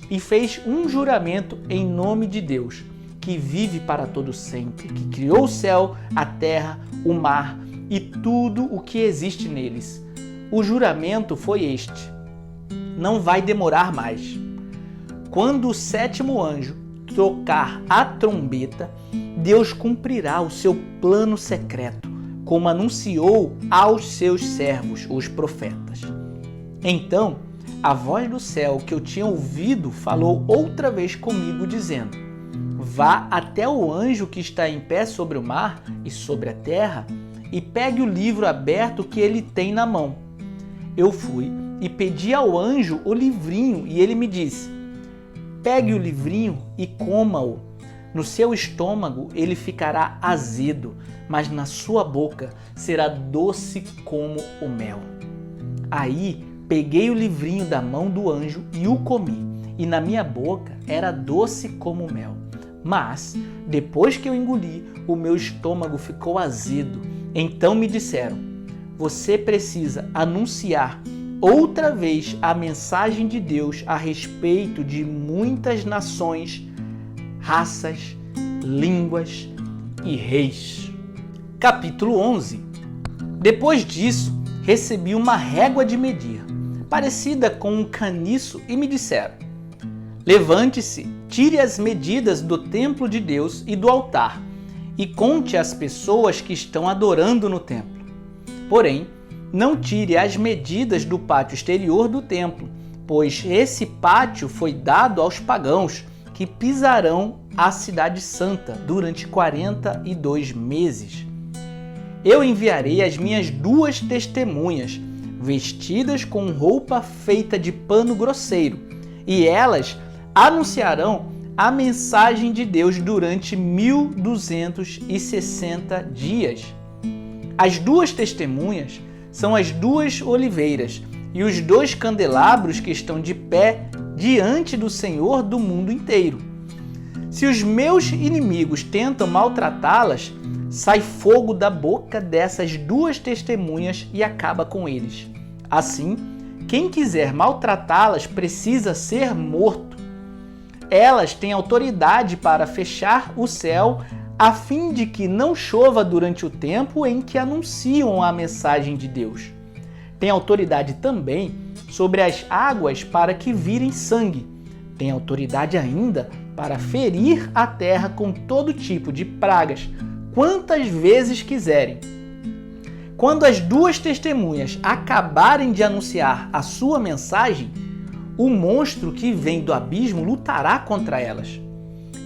e fez um juramento em nome de Deus, que vive para todo sempre, que criou o céu, a terra, o mar e tudo o que existe neles. O juramento foi este: não vai demorar mais. Quando o 7º anjo tocar a trombeta, Deus cumprirá o seu plano secreto, como anunciou aos seus servos, os profetas. Então, a voz do céu que eu tinha ouvido falou outra vez comigo, dizendo: vá até o anjo que está em pé sobre o mar e sobre a terra e pegue o livro aberto que ele tem na mão. Eu fui e pedi ao anjo o livrinho e ele me disse: pegue o livrinho e coma-o. No seu estômago ele ficará azedo, mas na sua boca será doce como o mel. Aí peguei o livrinho da mão do anjo e o comi, e na minha boca era doce como o mel. Mas, depois que eu engoli, o meu estômago ficou azedo. Então me disseram: você precisa anunciar outra vez a mensagem de Deus a respeito de muitas nações, raças, línguas e reis. Capítulo 11. Depois disso, recebi uma régua de medir, parecida com um caniço, e me disseram: levante-se, tire as medidas do templo de Deus e do altar, e conte as pessoas que estão adorando no templo. Porém, não tire as medidas do pátio exterior do templo, pois esse pátio foi dado aos pagãos, que pisarão a cidade santa durante 42 meses. Eu enviarei as minhas 2 testemunhas, vestidas com roupa feita de pano grosseiro, e elas anunciarão a mensagem de Deus durante 1260 dias. As 2 testemunhas são as 2 oliveiras e os 2 candelabros que estão de pé diante do Senhor do mundo inteiro. Se os meus inimigos tentam maltratá-las, sai fogo da boca dessas 2 testemunhas e acaba com eles. Assim, quem quiser maltratá-las precisa ser morto. Elas têm autoridade para fechar o céu a fim de que não chova durante o tempo em que anunciam a mensagem de Deus. Tem autoridade também sobre as águas para que virem sangue. Tem autoridade ainda para ferir a terra com todo tipo de pragas, quantas vezes quiserem. Quando as 2 testemunhas acabarem de anunciar a sua mensagem, o monstro que vem do abismo lutará contra elas.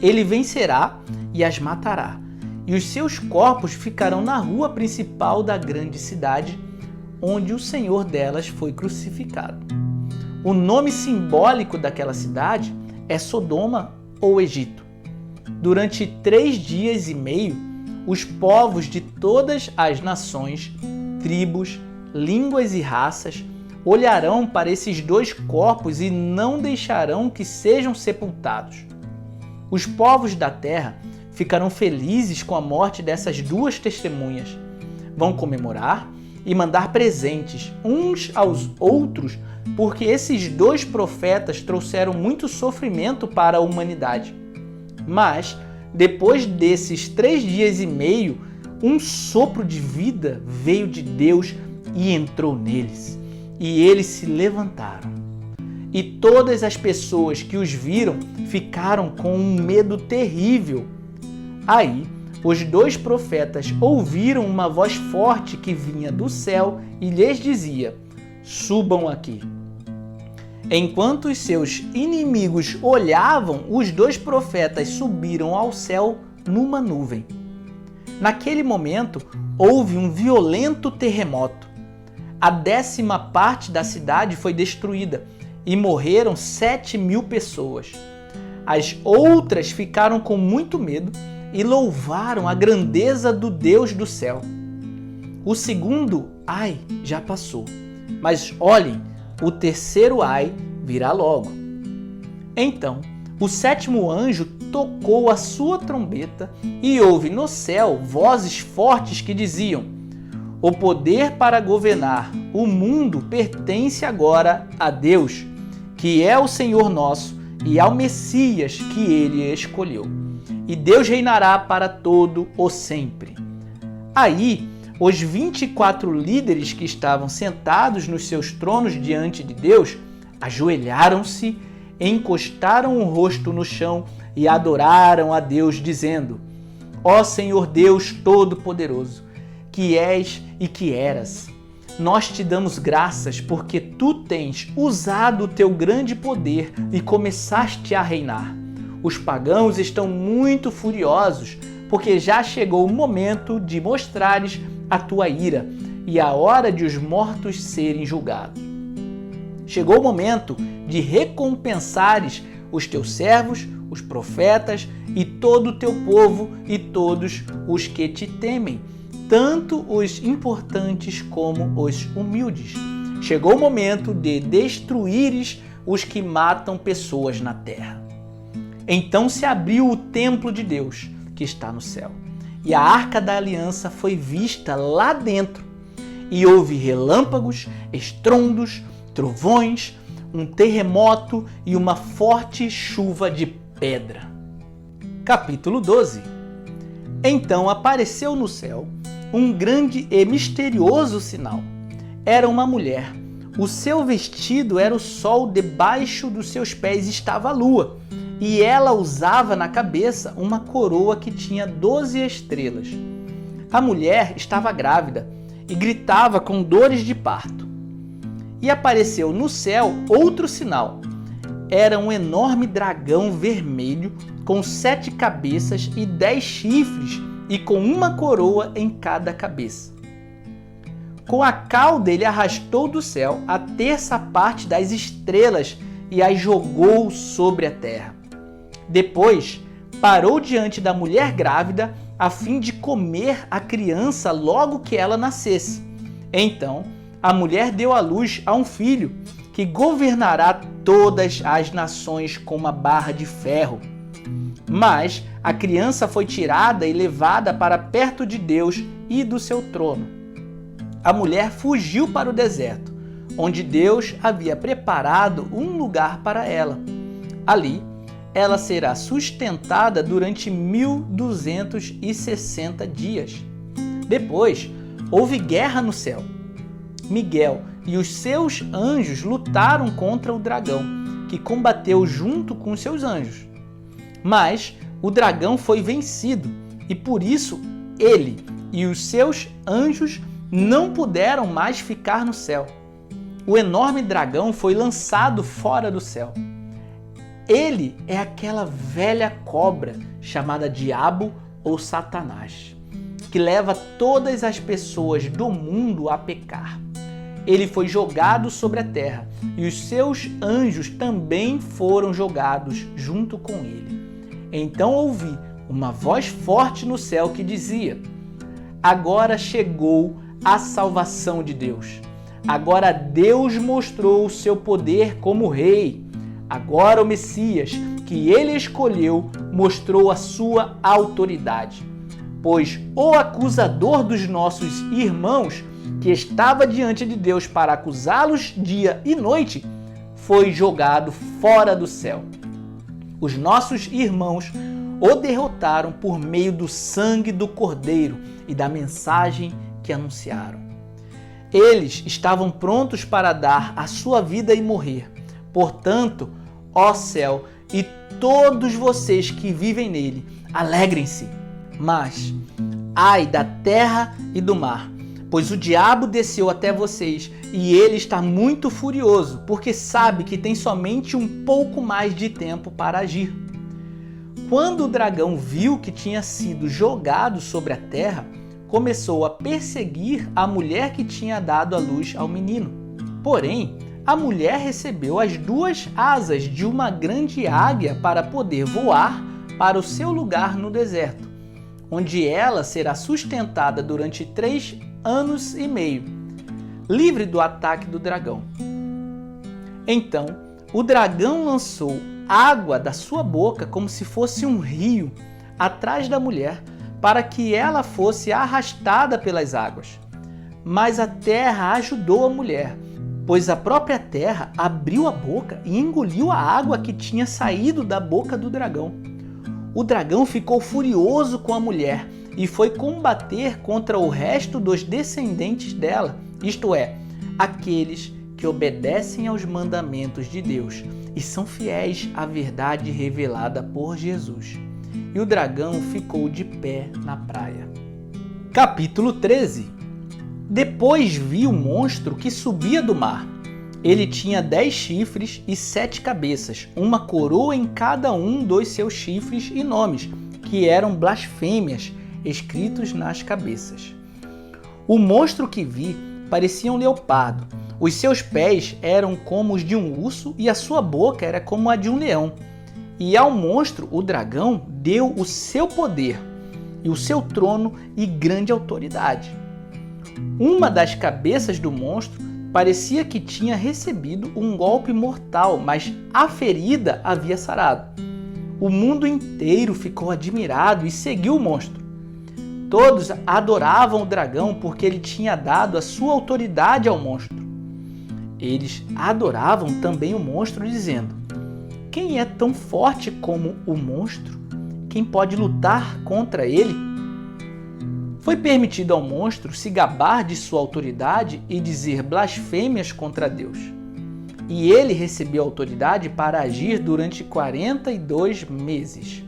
Ele vencerá e as matará, e os seus corpos ficarão na rua principal da grande cidade, onde o Senhor delas foi crucificado. O nome simbólico daquela cidade é Sodoma ou Egito. Durante 3 dias e meio, os povos de todas as nações, tribos, línguas e raças olharão para esses 2 corpos e não deixarão que sejam sepultados. Os povos da terra ficarão felizes com a morte dessas 2 testemunhas. Vão comemorar e mandar presentes uns aos outros, porque esses 2 profetas trouxeram muito sofrimento para a humanidade. Mas, depois desses 3 dias e meio, um sopro de vida veio de Deus e entrou neles, e eles se levantaram. E todas as pessoas que os viram ficaram com um medo terrível. Aí, os 2 profetas ouviram uma voz forte que vinha do céu e lhes dizia: subam aqui. Enquanto os seus inimigos olhavam, os 2 profetas subiram ao céu numa nuvem. Naquele momento, houve um violento terremoto. A 10ª parte da cidade foi destruída e morreram 7.000 pessoas. As outras ficaram com muito medo e louvaram a grandeza do Deus do céu. O segundo ai já passou, mas olhem, o terceiro ai virá logo. Então, o 7º anjo tocou a sua trombeta e houve no céu vozes fortes que diziam: o poder para governar o mundo pertence agora a Deus, que é o Senhor nosso, e ao Messias que ele escolheu. E Deus reinará para todo o sempre. Aí, os 24 líderes que estavam sentados nos seus tronos diante de Deus, ajoelharam-se, encostaram o rosto no chão e adoraram a Deus, dizendo: ó Senhor Deus Todo-Poderoso, que és e que eras, nós te damos graças porque tu tens usado o teu grande poder e começaste a reinar. Os pagãos estão muito furiosos porque já chegou o momento de mostrares a tua ira e a hora de os mortos serem julgados. Chegou o momento de recompensares os teus servos, os profetas e todo o teu povo e todos os que te temem, tanto os importantes como os humildes. Chegou o momento de destruíres os que matam pessoas na terra. Então se abriu o templo de Deus, que está no céu, e a arca da aliança foi vista lá dentro, e houve relâmpagos, estrondos, trovões, um terremoto e uma forte chuva de pedra. Capítulo 12. Então apareceu no céu um grande e misterioso sinal. Era uma mulher. O seu vestido era o sol, debaixo dos seus pés estava a lua, e ela usava na cabeça uma coroa que tinha 12 estrelas. A mulher estava grávida e gritava com dores de parto. E apareceu no céu outro sinal. Era um enorme dragão vermelho com 7 cabeças e 10 chifres e com uma coroa em cada cabeça. Com a cauda ele arrastou do céu a 1/3 parte das estrelas e as jogou sobre a terra. Depois parou diante da mulher grávida a fim de comer a criança logo que ela nascesse. Então a mulher deu à luz a um filho que governará todas as nações com uma barra de ferro. Mas a criança foi tirada e levada para perto de Deus e do seu trono. A mulher fugiu para o deserto, onde Deus havia preparado um lugar para ela. Ali, ela será sustentada durante 1260 dias. Depois, houve guerra no céu. Miguel e os seus anjos lutaram contra o dragão, que combateu junto com seus anjos. Mas o dragão foi vencido e por isso ele e os seus anjos não puderam mais ficar no céu. O enorme dragão foi lançado fora do céu. Ele é aquela velha cobra chamada Diabo ou Satanás, que leva todas as pessoas do mundo a pecar. Ele foi jogado sobre a terra e os seus anjos também foram jogados junto com ele. Então ouvi uma voz forte no céu que dizia: agora chegou a salvação de Deus. Agora Deus mostrou o seu poder como rei. Agora o Messias, que ele escolheu, mostrou a sua autoridade. Pois o acusador dos nossos irmãos, que estava diante de Deus para acusá-los dia e noite, foi jogado fora do céu. Os nossos irmãos o derrotaram por meio do sangue do Cordeiro e da mensagem que anunciaram. Eles estavam prontos para dar a sua vida e morrer. Portanto, ó céu e todos vocês que vivem nele, alegrem-se. Mas, ai da terra e do mar, pois o diabo desceu até vocês e ele está muito furioso, porque sabe que tem somente um pouco mais de tempo para agir. Quando o dragão viu que tinha sido jogado sobre a terra, começou a perseguir a mulher que tinha dado à luz ao menino. Porém, a mulher recebeu as 2 asas de uma grande águia para poder voar para o seu lugar no deserto, onde ela será sustentada durante 3 anos e meio, livre do ataque do dragão. Então, o dragão lançou água da sua boca como se fosse um rio atrás da mulher, para que ela fosse arrastada pelas águas. Mas a terra ajudou a mulher, pois a própria terra abriu a boca e engoliu a água que tinha saído da boca do dragão. O dragão ficou furioso com a mulher e foi combater contra o resto dos descendentes dela, isto é, aqueles que obedecem aos mandamentos de Deus e são fiéis à verdade revelada por Jesus. E o dragão ficou de pé na praia. Capítulo 13. Depois vi o monstro que subia do mar. Ele tinha 10 chifres e 7 cabeças, uma coroa em cada um dos seus chifres e nomes, que eram blasfêmias, escritos nas cabeças. O monstro que vi parecia um leopardo. Os seus pés eram como os de um urso e a sua boca era como a de um leão. E ao monstro, o dragão, deu o seu poder e o seu trono e grande autoridade. Uma das cabeças do monstro parecia que tinha recebido um golpe mortal, mas a ferida havia sarado. O mundo inteiro ficou admirado e seguiu o monstro. Todos adoravam o dragão porque ele tinha dado a sua autoridade ao monstro. Eles adoravam também o monstro, dizendo: quem é tão forte como o monstro? Quem pode lutar contra ele? Foi permitido ao monstro se gabar de sua autoridade e dizer blasfêmias contra Deus. E ele recebeu autoridade para agir durante 42 meses.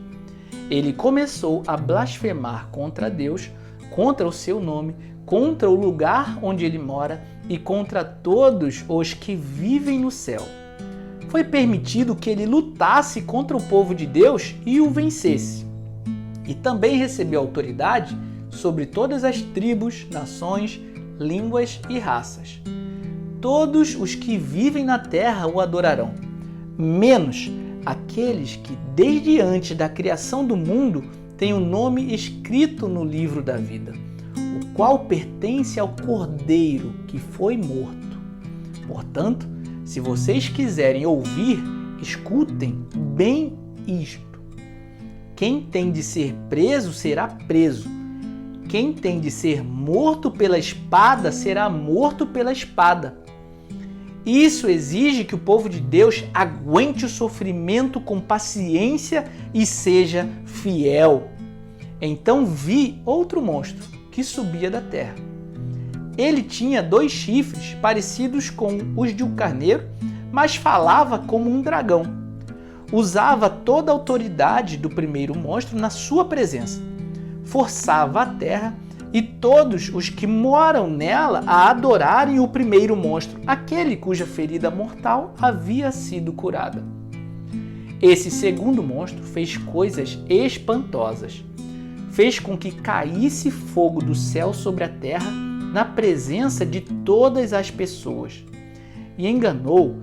Ele começou a blasfemar contra Deus, contra o seu nome, contra o lugar onde ele mora e contra todos os que vivem no céu. Foi permitido que ele lutasse contra o povo de Deus e o vencesse. E também recebeu autoridade sobre todas as tribos, nações, línguas e raças. Todos os que vivem na terra o adorarão, menos aqueles que desde antes da criação do mundo têm o nome escrito no livro da vida, o qual pertence ao Cordeiro que foi morto. Portanto, se vocês quiserem ouvir, escutem bem isto. Quem tem de ser preso será preso. Quem tem de ser morto pela espada será morto pela espada. Isso exige que o povo de Deus aguente o sofrimento com paciência e seja fiel. Então vi outro monstro que subia da terra. Ele tinha 2 chifres parecidos com os de um carneiro, mas falava como um dragão. Usava toda a autoridade do primeiro monstro na sua presença. Forçava a terra e todos os que moram nela a adorarem o primeiro monstro, aquele cuja ferida mortal havia sido curada. Esse segundo monstro fez coisas espantosas. Fez com que caísse fogo do céu sobre a terra na presença de todas as pessoas e enganou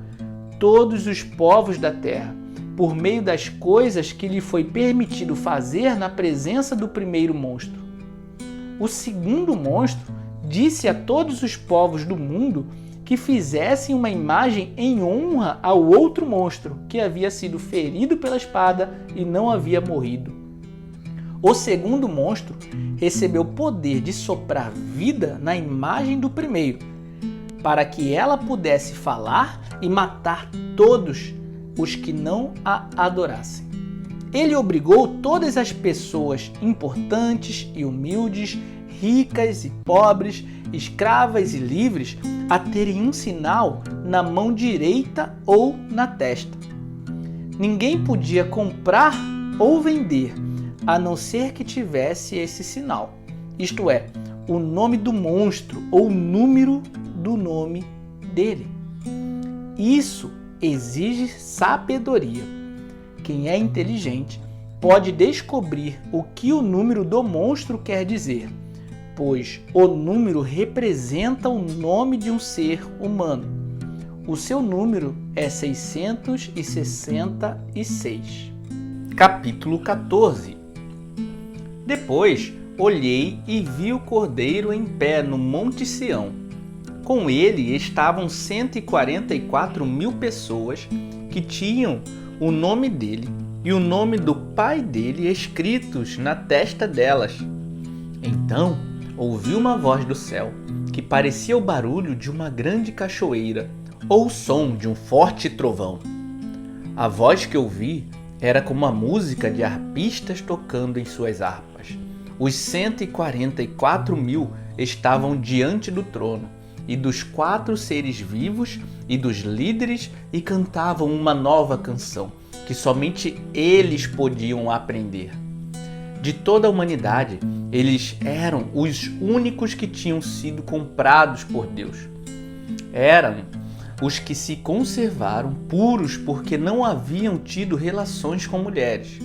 todos os povos da terra por meio das coisas que lhe foi permitido fazer na presença do primeiro monstro. O segundo monstro disse a todos os povos do mundo que fizessem uma imagem em honra ao outro monstro que havia sido ferido pela espada e não havia morrido. O segundo monstro recebeu o poder de soprar vida na imagem do primeiro, para que ela pudesse falar e matar todos os que não a adorassem. Ele obrigou todas as pessoas importantes e humildes, ricas e pobres, escravas e livres, a terem um sinal na mão direita ou na testa. Ninguém podia comprar ou vender, a não ser que tivesse esse sinal, isto é, o nome do monstro ou o número do nome dele. Isso exige sabedoria. Quem é inteligente pode descobrir o que o número do monstro quer dizer, pois o número representa o nome de um ser humano. O seu número é 666. Capítulo 14. Depois olhei e vi o Cordeiro em pé no Monte Sião. Com ele estavam 144.000 pessoas que tinham o nome dele e o nome do Pai dele escritos na testa delas. Então ouvi uma voz do céu, que parecia o barulho de uma grande cachoeira ou o som de um forte trovão. A voz que ouvi era como a música de arpistas tocando em suas harpas. Os 144.000 estavam diante do trono e dos 4 seres vivos e dos líderes e cantavam uma nova canção que somente eles podiam aprender. De toda a humanidade, eles eram os únicos que tinham sido comprados por Deus. Eram os que se conservaram puros porque não haviam tido relações com mulheres.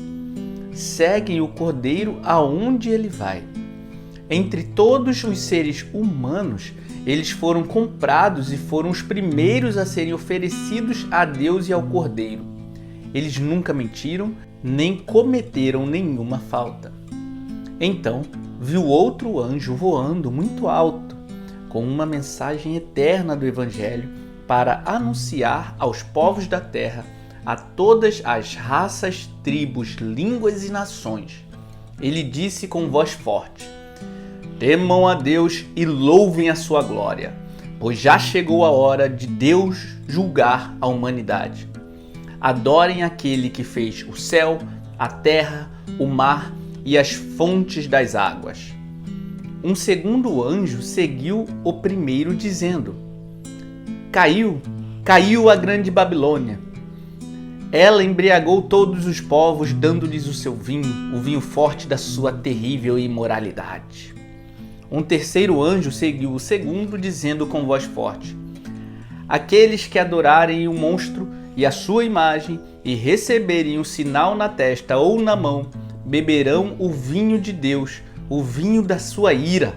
Seguem o Cordeiro aonde ele vai. Entre todos os seres humanos, eles foram comprados e foram os primeiros a serem oferecidos a Deus e ao Cordeiro. Eles nunca mentiram, nem cometeram nenhuma falta. Então, viu outro anjo voando muito alto, com uma mensagem eterna do Evangelho para anunciar aos povos da terra, a todas as raças, tribos, línguas e nações. Ele disse com voz forte: temam a Deus e louvem a sua glória, pois já chegou a hora de Deus julgar a humanidade. Adorem aquele que fez o céu, a terra, o mar e as fontes das águas. Um segundo anjo seguiu o primeiro, dizendo: caiu a grande Babilônia. Ela embriagou todos os povos, dando-lhes o seu vinho, o vinho forte da sua terrível imoralidade. Um terceiro anjo seguiu o segundo, dizendo com voz forte: aqueles que adorarem o monstro e a sua imagem e receberem o sinal na testa ou na mão, beberão o vinho de Deus, o vinho da sua ira,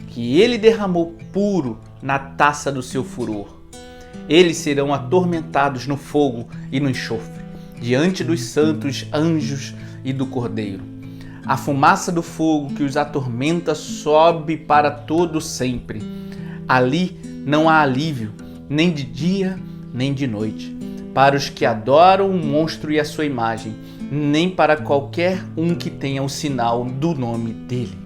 que ele derramou puro na taça do seu furor. Eles serão atormentados no fogo e no enxofre, diante dos santos anjos e do Cordeiro. A fumaça do fogo que os atormenta sobe para todo sempre. Ali não há alívio, nem de dia, nem de noite, para os que adoram o monstro e a sua imagem, nem para qualquer um que tenha o sinal do nome dele.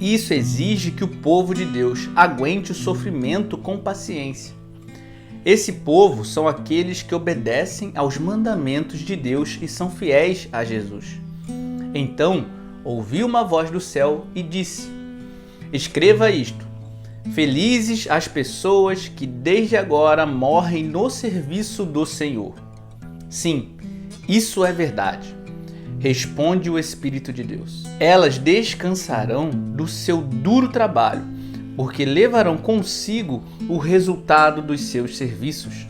Isso exige que o povo de Deus aguente o sofrimento com paciência. Esse povo são aqueles que obedecem aos mandamentos de Deus e são fiéis a Jesus. Então ouvi uma voz do céu e disse: escreva isto: felizes as pessoas que desde agora morrem no serviço do Senhor. Sim, isso é verdade, responde o Espírito de Deus. Elas descansarão do seu duro trabalho, porque levarão consigo o resultado dos seus serviços.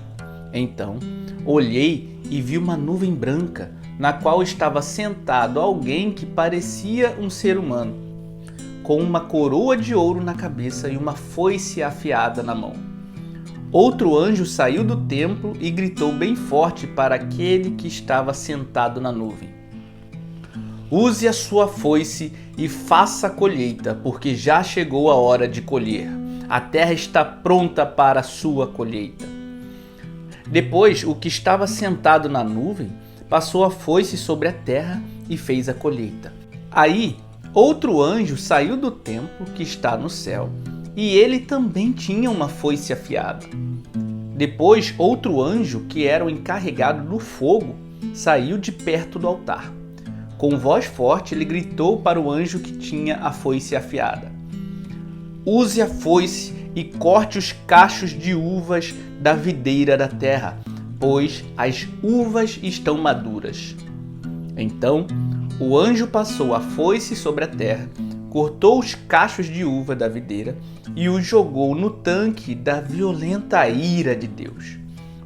Então olhei e vi uma nuvem branca, na qual estava sentado alguém que parecia um ser humano, com uma coroa de ouro na cabeça e uma foice afiada na mão. Outro anjo saiu do templo e gritou bem forte para aquele que estava sentado na nuvem: use a sua foice e faça a colheita, porque já chegou a hora de colher. A terra está pronta para a sua colheita. Depois, o que estava sentado na nuvem passou a foice sobre a terra e fez a colheita. Aí, outro anjo saiu do templo que está no céu, e ele também tinha uma foice afiada. Depois, outro anjo, que era o encarregado do fogo, saiu de perto do altar. Com voz forte, ele gritou para o anjo que tinha a foice afiada: use a foice e corte os cachos de uvas da videira da terra, pois as uvas estão maduras. Então o anjo passou a foice sobre a terra, cortou os cachos de uva da videira e os jogou no tanque da violenta ira de Deus,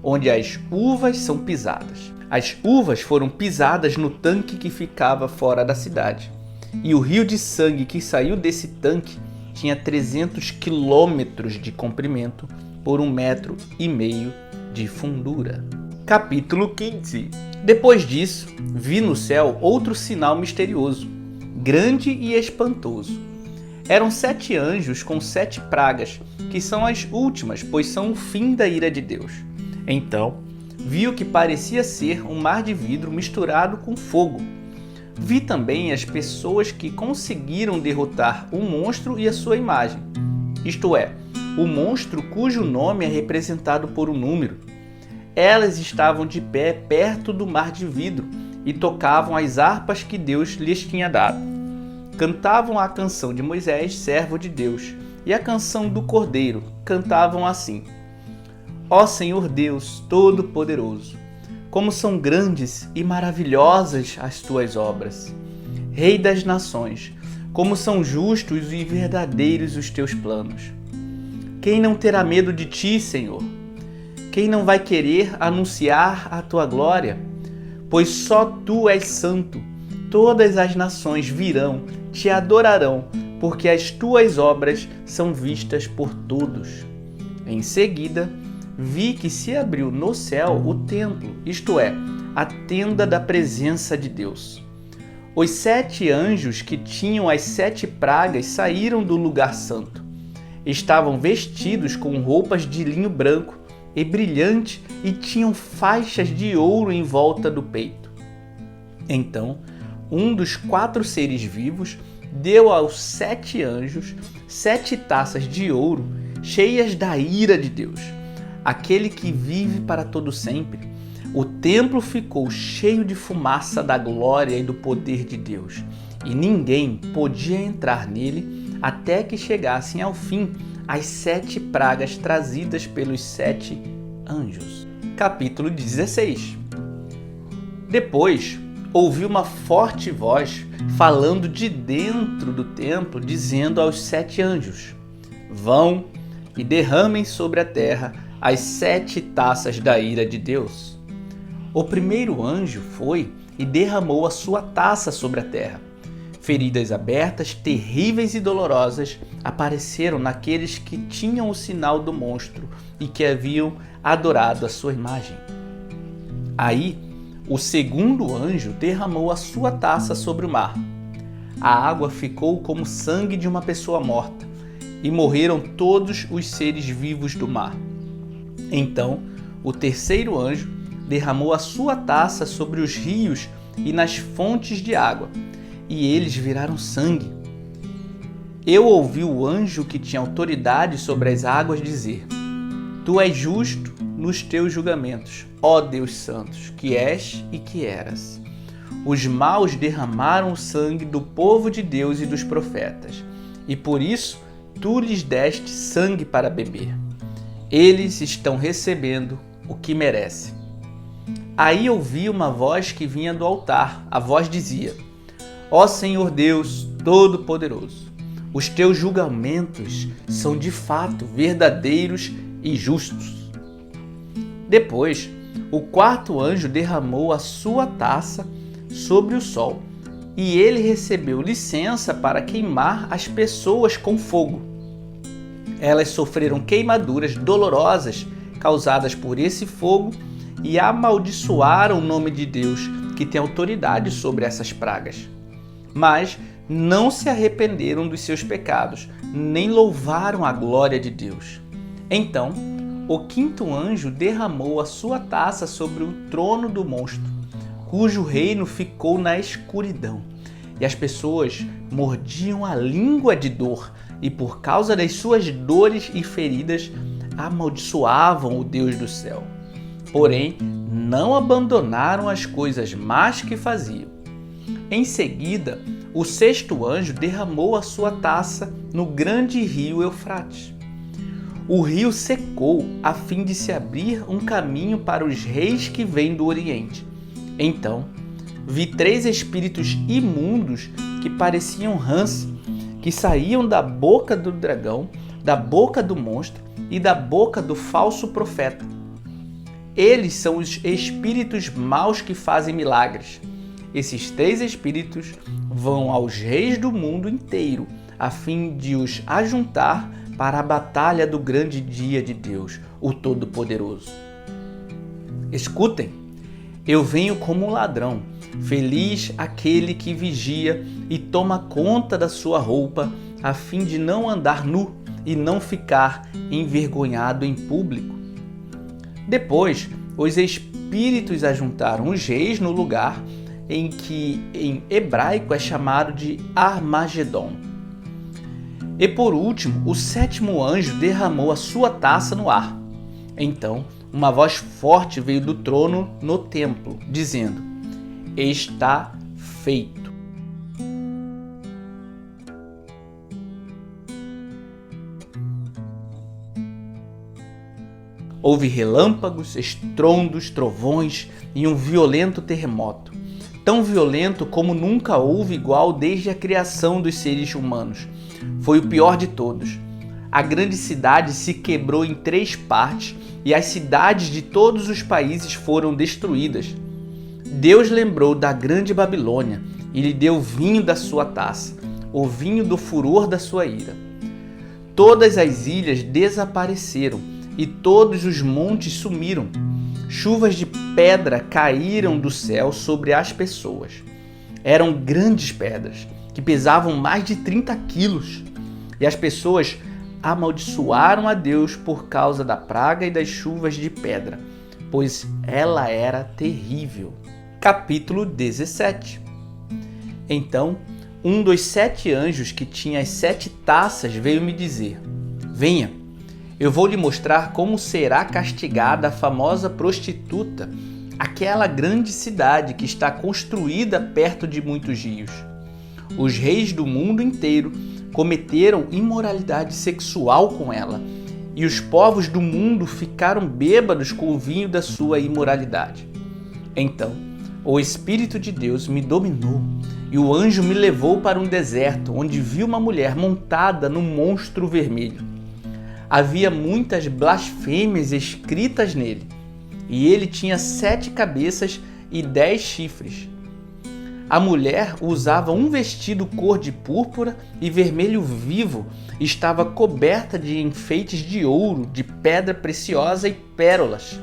onde as uvas são pisadas. As uvas foram pisadas no tanque que ficava fora da cidade, e o rio de sangue que saiu desse tanque tinha 300 quilômetros de comprimento por 1,5 metros de fundura. Capítulo 15. Depois disso, vi no céu outro sinal misterioso, grande e espantoso. Eram 7 anjos com 7 pragas, que são as últimas, pois são o fim da ira de Deus. Então, vi o que parecia ser um mar de vidro misturado com fogo. Vi também as pessoas que conseguiram derrotar o monstro e a sua imagem, isto é, o monstro cujo nome é representado por um número. Elas estavam de pé perto do mar de vidro e tocavam as harpas que Deus lhes tinha dado. Cantavam a canção de Moisés, servo de Deus, e a canção do Cordeiro. Cantavam assim: Ó Senhor Deus Todo-Poderoso, como são grandes e maravilhosas as tuas obras. Rei das nações, como são justos e verdadeiros os teus planos. Quem não terá medo de ti, Senhor? Quem não vai querer anunciar a tua glória? Pois só tu és santo. Todas as nações virão, te adorarão, porque as tuas obras são vistas por todos. Em seguida, vi que se abriu no céu o templo, isto é, a tenda da presença de Deus. Os 7 anjos que tinham as 7 pragas saíram do lugar santo. Estavam vestidos com roupas de linho branco e brilhante e tinham faixas de ouro em volta do peito. Então, um dos 4 seres vivos deu aos 7 anjos 7 taças de ouro cheias da ira de Deus, aquele que vive para todo sempre. O templo ficou cheio de fumaça da glória e do poder de Deus, e ninguém podia entrar nele até que chegassem ao fim as 7 pragas trazidas pelos 7 anjos. Capítulo 16. Depois, ouvi uma forte voz falando de dentro do templo, dizendo aos 7 anjos: Vão e derramem sobre a terra as 7 taças da ira de Deus. O primeiro anjo foi e derramou a sua taça sobre a terra. Feridas abertas, terríveis e dolorosas apareceram naqueles que tinham o sinal do monstro e que haviam adorado a sua imagem. Aí, o segundo anjo derramou a sua taça sobre o mar. A água ficou como sangue de uma pessoa morta, e morreram todos os seres vivos do mar. Então, o terceiro anjo derramou a sua taça sobre os rios e nas fontes de água, e eles viraram sangue. Eu ouvi o anjo que tinha autoridade sobre as águas dizer: Tu és justo nos teus julgamentos, ó Deus Santos, que és e que eras. Os maus derramaram o sangue do povo de Deus e dos profetas, e por isso tu lhes deste sangue para beber. Eles estão recebendo o que merecem. Aí ouvi uma voz que vinha do altar. A voz dizia: Ó Senhor Deus Todo-Poderoso, os teus julgamentos são de fato verdadeiros e justos. Depois, o quarto anjo derramou a sua taça sobre o sol, e ele recebeu licença para queimar as pessoas com fogo. Elas sofreram queimaduras dolorosas causadas por esse fogo e amaldiçoaram o nome de Deus, que tem autoridade sobre essas pragas. Mas não se arrependeram dos seus pecados, nem louvaram a glória de Deus. Então, o quinto anjo derramou a sua taça sobre o trono do monstro, cujo reino ficou na escuridão. E as pessoas mordiam a língua de dor, e por causa das suas dores e feridas, amaldiçoavam o Deus do céu. Porém, não abandonaram as coisas más que faziam. Em seguida, o sexto anjo derramou a sua taça no grande rio Eufrates. O rio secou a fim de se abrir um caminho para os reis que vêm do Oriente. Então, vi 3 espíritos imundos que pareciam rãs, que saíam da boca do dragão, da boca do monstro e da boca do falso profeta. Eles são os espíritos maus que fazem milagres. Esses 3 espíritos vão aos reis do mundo inteiro, a fim de os ajuntar para a batalha do grande dia de Deus, o Todo-Poderoso. Escutem, eu venho como um ladrão, feliz aquele que vigia e toma conta da sua roupa, a fim de não andar nu e não ficar envergonhado em público. Depois, os espíritos ajuntaram os reis no lugar em que em hebraico é chamado de Armagedon. E por último, o sétimo anjo derramou a sua taça no ar. Então, uma voz forte veio do trono no templo, dizendo: está feito. Houve relâmpagos, estrondos, trovões e um violento terremoto, tão violento como nunca houve igual desde a criação dos seres humanos. Foi o pior de todos. A grande cidade se quebrou em 3 partes e as cidades de todos os países foram destruídas. Deus lembrou da grande Babilônia e lhe deu vinho da sua taça, o vinho do furor da sua ira. Todas as ilhas desapareceram e todos os montes sumiram. Chuvas de pedra caíram do céu sobre as pessoas. Eram grandes pedras, que pesavam mais de 30 quilos. E as pessoas amaldiçoaram a Deus por causa da praga e das chuvas de pedra, pois ela era terrível. Capítulo 17. Então, um dos 7 anjos que tinha as 7 taças veio me dizer: venha, eu vou lhe mostrar como será castigada a famosa prostituta, aquela grande cidade que está construída perto de muitos rios. Os reis do mundo inteiro cometeram imoralidade sexual com ela, e os povos do mundo ficaram bêbados com o vinho da sua imoralidade. Então, o Espírito de Deus me dominou, e o anjo me levou para um deserto, onde vi uma mulher montada num monstro vermelho. Havia muitas blasfêmias escritas nele, e ele tinha 7 cabeças e 10 chifres. A mulher usava um vestido cor de púrpura e vermelho vivo, e estava coberta de enfeites de ouro, de pedra preciosa e pérolas.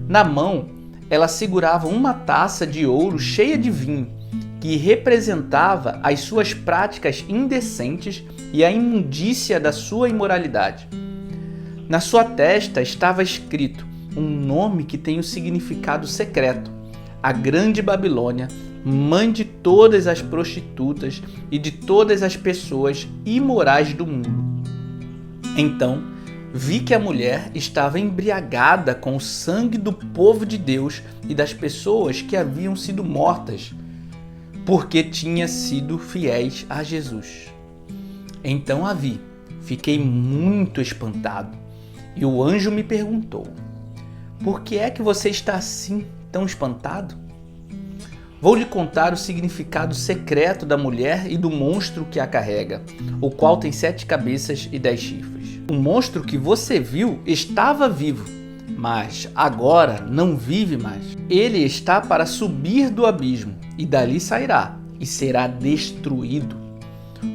Na mão, ela segurava uma taça de ouro cheia de vinho, que representava as suas práticas indecentes e a imundícia da sua imoralidade. Na sua testa estava escrito um nome que tem um significado secreto: a Grande Babilônia, mãe de todas as prostitutas e de todas as pessoas imorais do mundo. Então, vi que a mulher estava embriagada com o sangue do povo de Deus e das pessoas que haviam sido mortas, porque tinham sido fiéis a Jesus. Então a vi, fiquei muito espantado, e o anjo me perguntou: por que é que você está assim, tão espantado? Vou lhe contar o significado secreto da mulher e do monstro que a carrega, o qual tem 7 cabeças e 10 chifres. O monstro que você viu estava vivo, mas agora não vive mais. Ele está para subir do abismo, e dali sairá, e será destruído.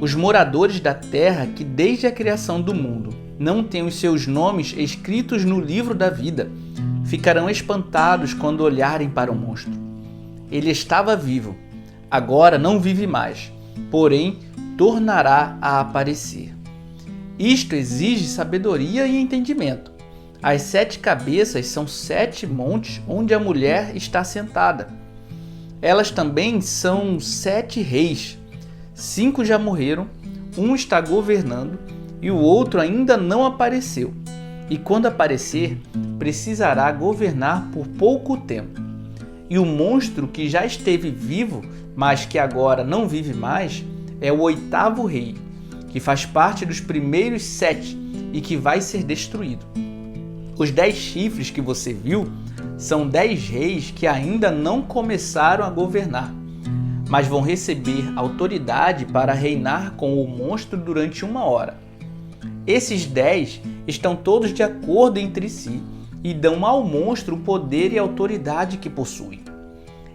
Os moradores da terra que desde a criação do mundo não têm os seus nomes escritos no livro da vida, ficarão espantados quando olharem para o monstro. Ele estava vivo, agora não vive mais, porém tornará a aparecer. Isto exige sabedoria e entendimento. As 7 cabeças são 7 montes onde a mulher está sentada. Elas também são 7 reis. 5 já morreram, um está governando e o outro ainda não apareceu. E quando aparecer, precisará governar por pouco tempo. E o monstro que já esteve vivo, mas que agora não vive mais, é o 8º rei, que faz parte dos primeiros 7 e que vai ser destruído. Os 10 chifres que você viu são 10 reis que ainda não começaram a governar, mas vão receber autoridade para reinar com o monstro durante 1 hora. Esses 10 estão todos de acordo entre si e dão ao monstro o poder e a autoridade que possui.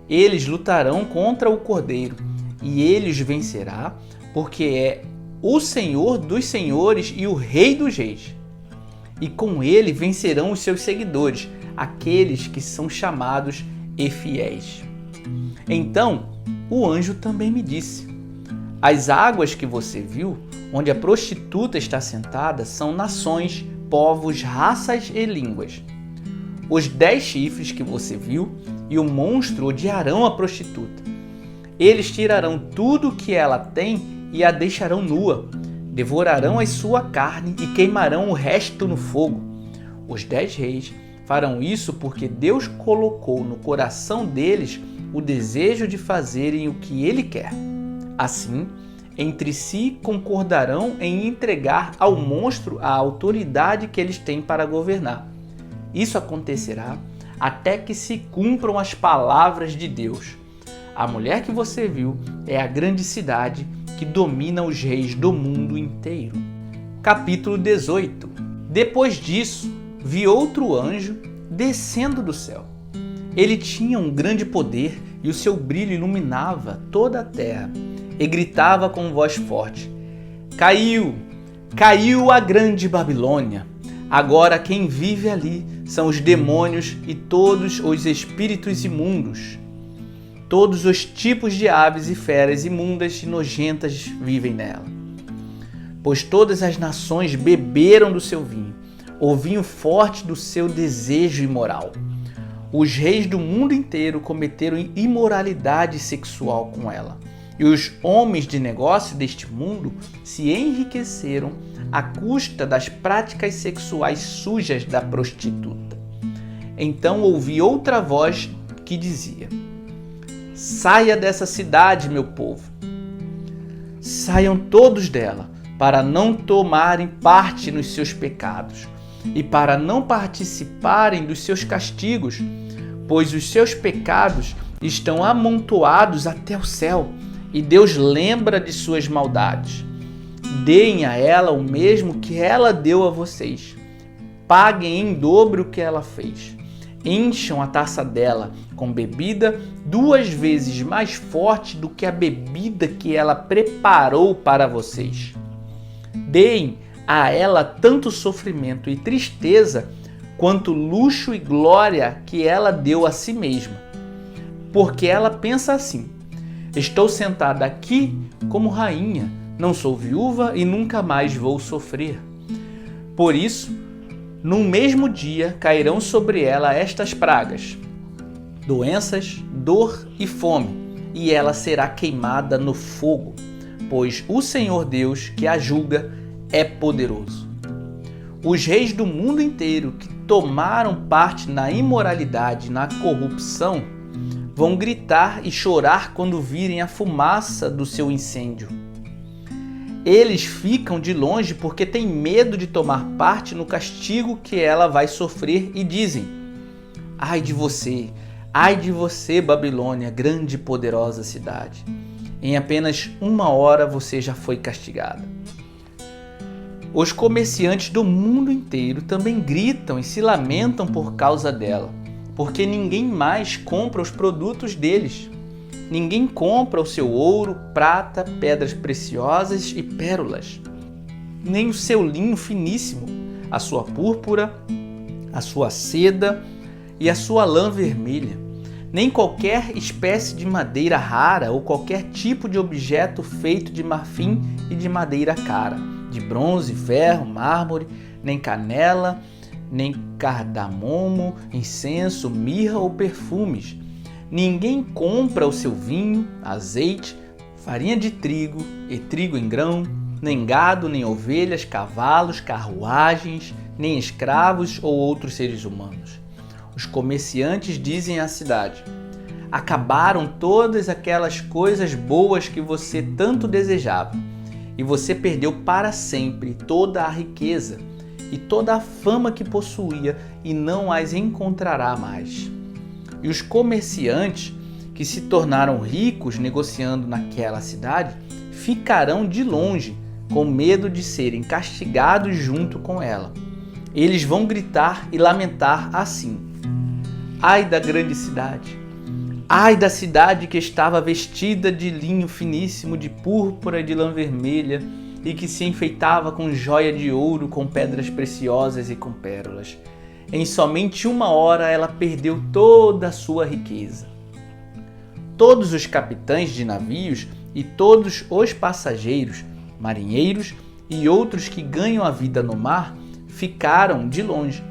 Eles lutarão contra o cordeiro, e ele os vencerá, porque é o Senhor dos senhores e o Rei dos reis. E com ele vencerão os seus seguidores, aqueles que são chamados fiéis. Então o anjo também me disse: as águas que você viu, onde a prostituta está sentada, são nações, povos, raças e línguas. Os 10 chifres que você viu e o monstro odiarão a prostituta. Eles tirarão tudo o que ela tem e a deixarão nua. Devorarão a sua carne e queimarão o resto no fogo. Os 10 reis farão isso porque Deus colocou no coração deles o desejo de fazerem o que Ele quer. Assim, entre si concordarão em entregar ao monstro a autoridade que eles têm para governar. Isso acontecerá até que se cumpram as palavras de Deus. A mulher que você viu é a grande cidade que domina os reis do mundo inteiro. Capítulo 18. Depois disso, vi outro anjo descendo do céu. Ele tinha um grande poder e o seu brilho iluminava toda a terra. E gritava com voz forte: Caiu! Caiu a grande Babilônia! Agora quem vive ali são os demônios e todos os espíritos imundos. Todos os tipos de aves e feras imundas e nojentas vivem nela. Pois todas as nações beberam do seu vinho, o vinho forte do seu desejo imoral. Os reis do mundo inteiro cometeram imoralidade sexual com ela. E os homens de negócio deste mundo se enriqueceram à custa das práticas sexuais sujas da prostituta. Então ouvi outra voz que dizia: Saia dessa cidade, meu povo. Saiam todos dela, para não tomarem parte nos seus pecados e para não participarem dos seus castigos, pois os seus pecados estão amontoados até o céu. E Deus lembra de suas maldades. Deem a ela o mesmo que ela deu a vocês. Paguem em dobro o que ela fez. Encham a taça dela com bebida 2 vezes mais forte do que a bebida que ela preparou para vocês. Deem a ela tanto sofrimento e tristeza quanto luxo e glória que ela deu a si mesma. Porque ela pensa assim: estou sentada aqui como rainha, não sou viúva e nunca mais vou sofrer. Por isso, no mesmo dia cairão sobre ela estas pragas: doenças, dor e fome, e ela será queimada no fogo, pois o Senhor Deus que a julga é poderoso. Os reis do mundo inteiro que tomaram parte na imoralidade e na corrupção vão gritar e chorar quando virem a fumaça do seu incêndio. Eles ficam de longe porque têm medo de tomar parte no castigo que ela vai sofrer e dizem: Ai de você, Babilônia, grande e poderosa cidade. Em apenas 1 hora você já foi castigada. Os comerciantes do mundo inteiro também gritam e se lamentam por causa dela, porque ninguém mais compra os produtos deles. Ninguém compra o seu ouro, prata, pedras preciosas e pérolas, nem o seu linho finíssimo, a sua púrpura, a sua seda e a sua lã vermelha, nem qualquer espécie de madeira rara ou qualquer tipo de objeto feito de marfim e de madeira cara, de bronze, ferro, mármore, nem canela, nem cardamomo, incenso, mirra ou perfumes. Ninguém compra o seu vinho, azeite, farinha de trigo e trigo em grão, nem gado, nem ovelhas, cavalos, carruagens, nem escravos ou outros seres humanos. Os comerciantes dizem à cidade: acabaram todas aquelas coisas boas que você tanto desejava, e você perdeu para sempre toda a riqueza e toda a fama que possuía e não as encontrará mais. E os comerciantes que se tornaram ricos negociando naquela cidade ficarão de longe, com medo de serem castigados junto com ela. Eles vão gritar e lamentar assim: Ai da grande cidade! Ai da cidade que estava vestida de linho finíssimo, de púrpura e de lã vermelha, e que se enfeitava com joia de ouro, com pedras preciosas e com pérolas. Em somente 1 hora ela perdeu toda a sua riqueza. Todos os capitães de navios e todos os passageiros, marinheiros e outros que ganham a vida no mar, ficaram de longe.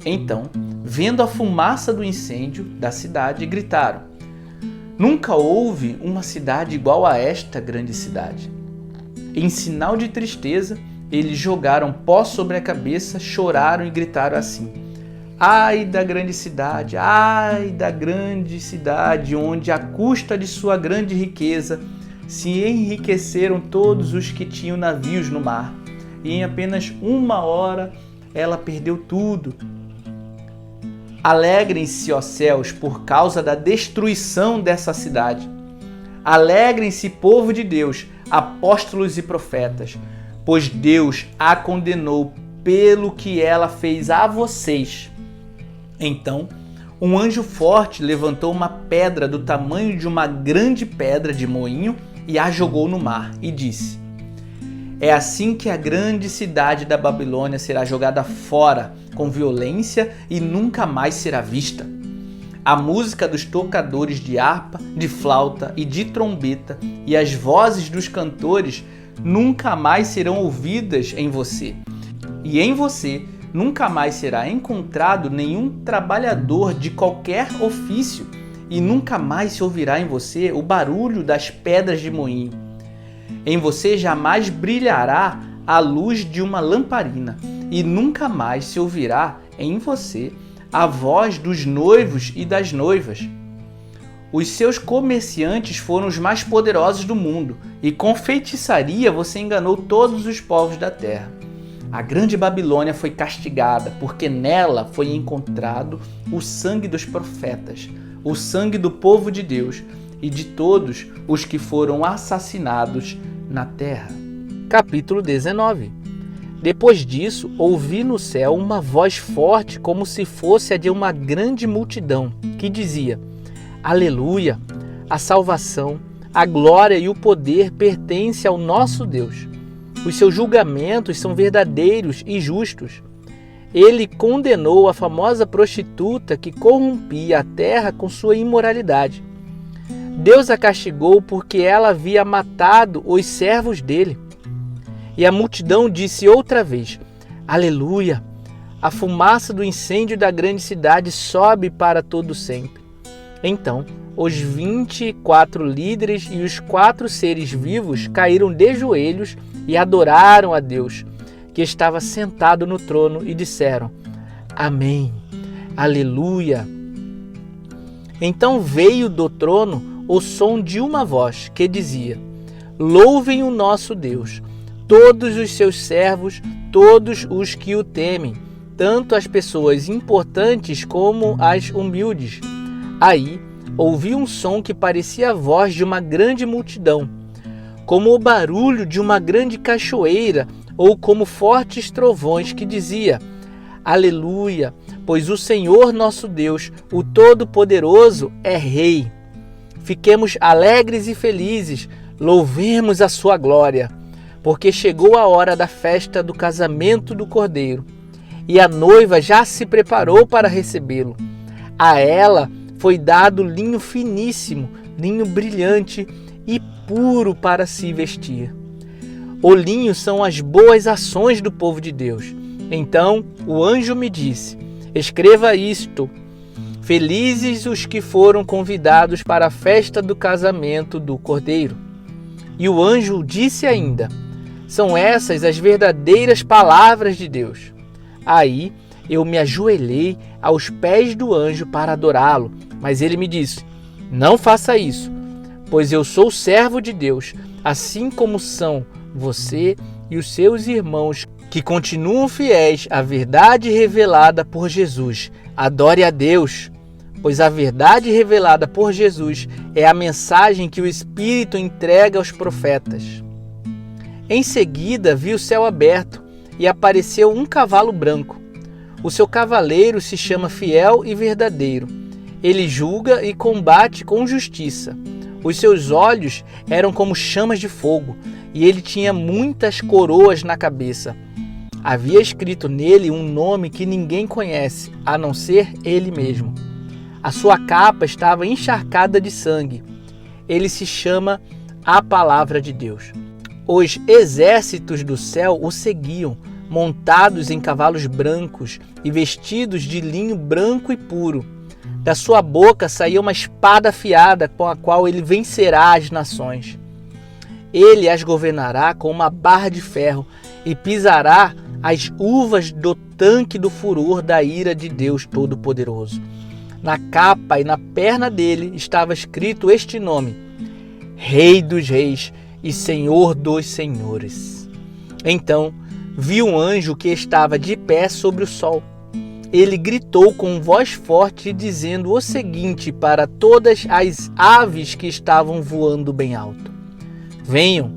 Então, vendo a fumaça do incêndio da cidade, gritaram: Nunca houve uma cidade igual a esta grande cidade. Em sinal de tristeza, eles jogaram pó sobre a cabeça, choraram e gritaram assim: Ai da grande cidade, onde à custa de sua grande riqueza se enriqueceram todos os que tinham navios no mar, e em apenas 1 hora ela perdeu tudo. Alegrem-se, ó céus, por causa da destruição dessa cidade. Alegrem-se, povo de Deus, apóstolos e profetas, pois Deus a condenou pelo que ela fez a vocês. Então, um anjo forte levantou uma pedra do tamanho de uma grande pedra de moinho e a jogou no mar e disse: É assim que a grande cidade da Babilônia será jogada fora com violência e nunca mais será vista. A música dos tocadores de harpa, de flauta e de trombeta e as vozes dos cantores nunca mais serão ouvidas em você. E em você nunca mais será encontrado nenhum trabalhador de qualquer ofício, e nunca mais se ouvirá em você o barulho das pedras de moinho. Em você jamais brilhará a luz de uma lamparina, e nunca mais se ouvirá em você a voz dos noivos e das noivas. Os seus comerciantes foram os mais poderosos do mundo, e com feitiçaria você enganou todos os povos da terra. A grande Babilônia foi castigada, porque nela foi encontrado o sangue dos profetas, o sangue do povo de Deus e de todos os que foram assassinados na terra. Capítulo 19. Depois disso, ouvi no céu uma voz forte, como se fosse a de uma grande multidão, que dizia: Aleluia! A salvação, a glória e o poder pertencem ao nosso Deus. Os seus julgamentos são verdadeiros e justos. Ele condenou a famosa prostituta que corrompia a terra com sua imoralidade. Deus a castigou porque ela havia matado os servos dele. E a multidão disse outra vez: Aleluia! A fumaça do incêndio da grande cidade sobe para todo sempre. Então, os 24 líderes e os 4 seres vivos caíram de joelhos e adoraram a Deus, que estava sentado no trono, e disseram: Amém, Aleluia. Então veio do trono o som de uma voz que dizia: Louvem o nosso Deus, todos os seus servos, todos os que o temem, tanto as pessoas importantes como as humildes. Aí ouvi um som que parecia a voz de uma grande multidão, como o barulho de uma grande cachoeira ou como fortes trovões, que dizia: Aleluia, pois o Senhor nosso Deus, o Todo-Poderoso, é Rei. Fiquemos alegres e felizes, louvemos a sua glória, porque chegou a hora da festa do casamento do Cordeiro, e a noiva já se preparou para recebê-lo. A ela foi dado linho finíssimo, linho brilhante e puro para se vestir. O linho são as boas ações do povo de Deus. Então o anjo me disse: Escreva isto: Felizes os que foram convidados para a festa do casamento do Cordeiro. E o anjo disse ainda: São essas as verdadeiras palavras de Deus. Aí eu me ajoelhei aos pés do anjo para adorá-lo, mas ele me disse: Não faça isso, pois eu sou servo de Deus, assim como são você e os seus irmãos que continuam fiéis à verdade revelada por Jesus. Adore a Deus, pois a verdade revelada por Jesus é a mensagem que o Espírito entrega aos profetas. Em seguida vi o céu aberto e apareceu um cavalo branco. O seu cavaleiro se chama Fiel e Verdadeiro. Ele julga e combate com justiça. Os seus olhos eram como chamas de fogo, e ele tinha muitas coroas na cabeça. Havia escrito nele um nome que ninguém conhece, a não ser ele mesmo. A sua capa estava encharcada de sangue. Ele se chama a Palavra de Deus. Os exércitos do céu o seguiam, montados em cavalos brancos e vestidos de linho branco e puro. Da sua boca saía uma espada afiada com a qual ele vencerá as nações. Ele as governará com uma barra de ferro e pisará as uvas do tanque do furor da ira de Deus Todo-Poderoso. Na capa e na perna dele estava escrito este nome: Rei dos Reis e Senhor dos Senhores. Então vi um anjo que estava de pé sobre o sol. Ele gritou com voz forte, dizendo o seguinte para todas as aves que estavam voando bem alto: Venham,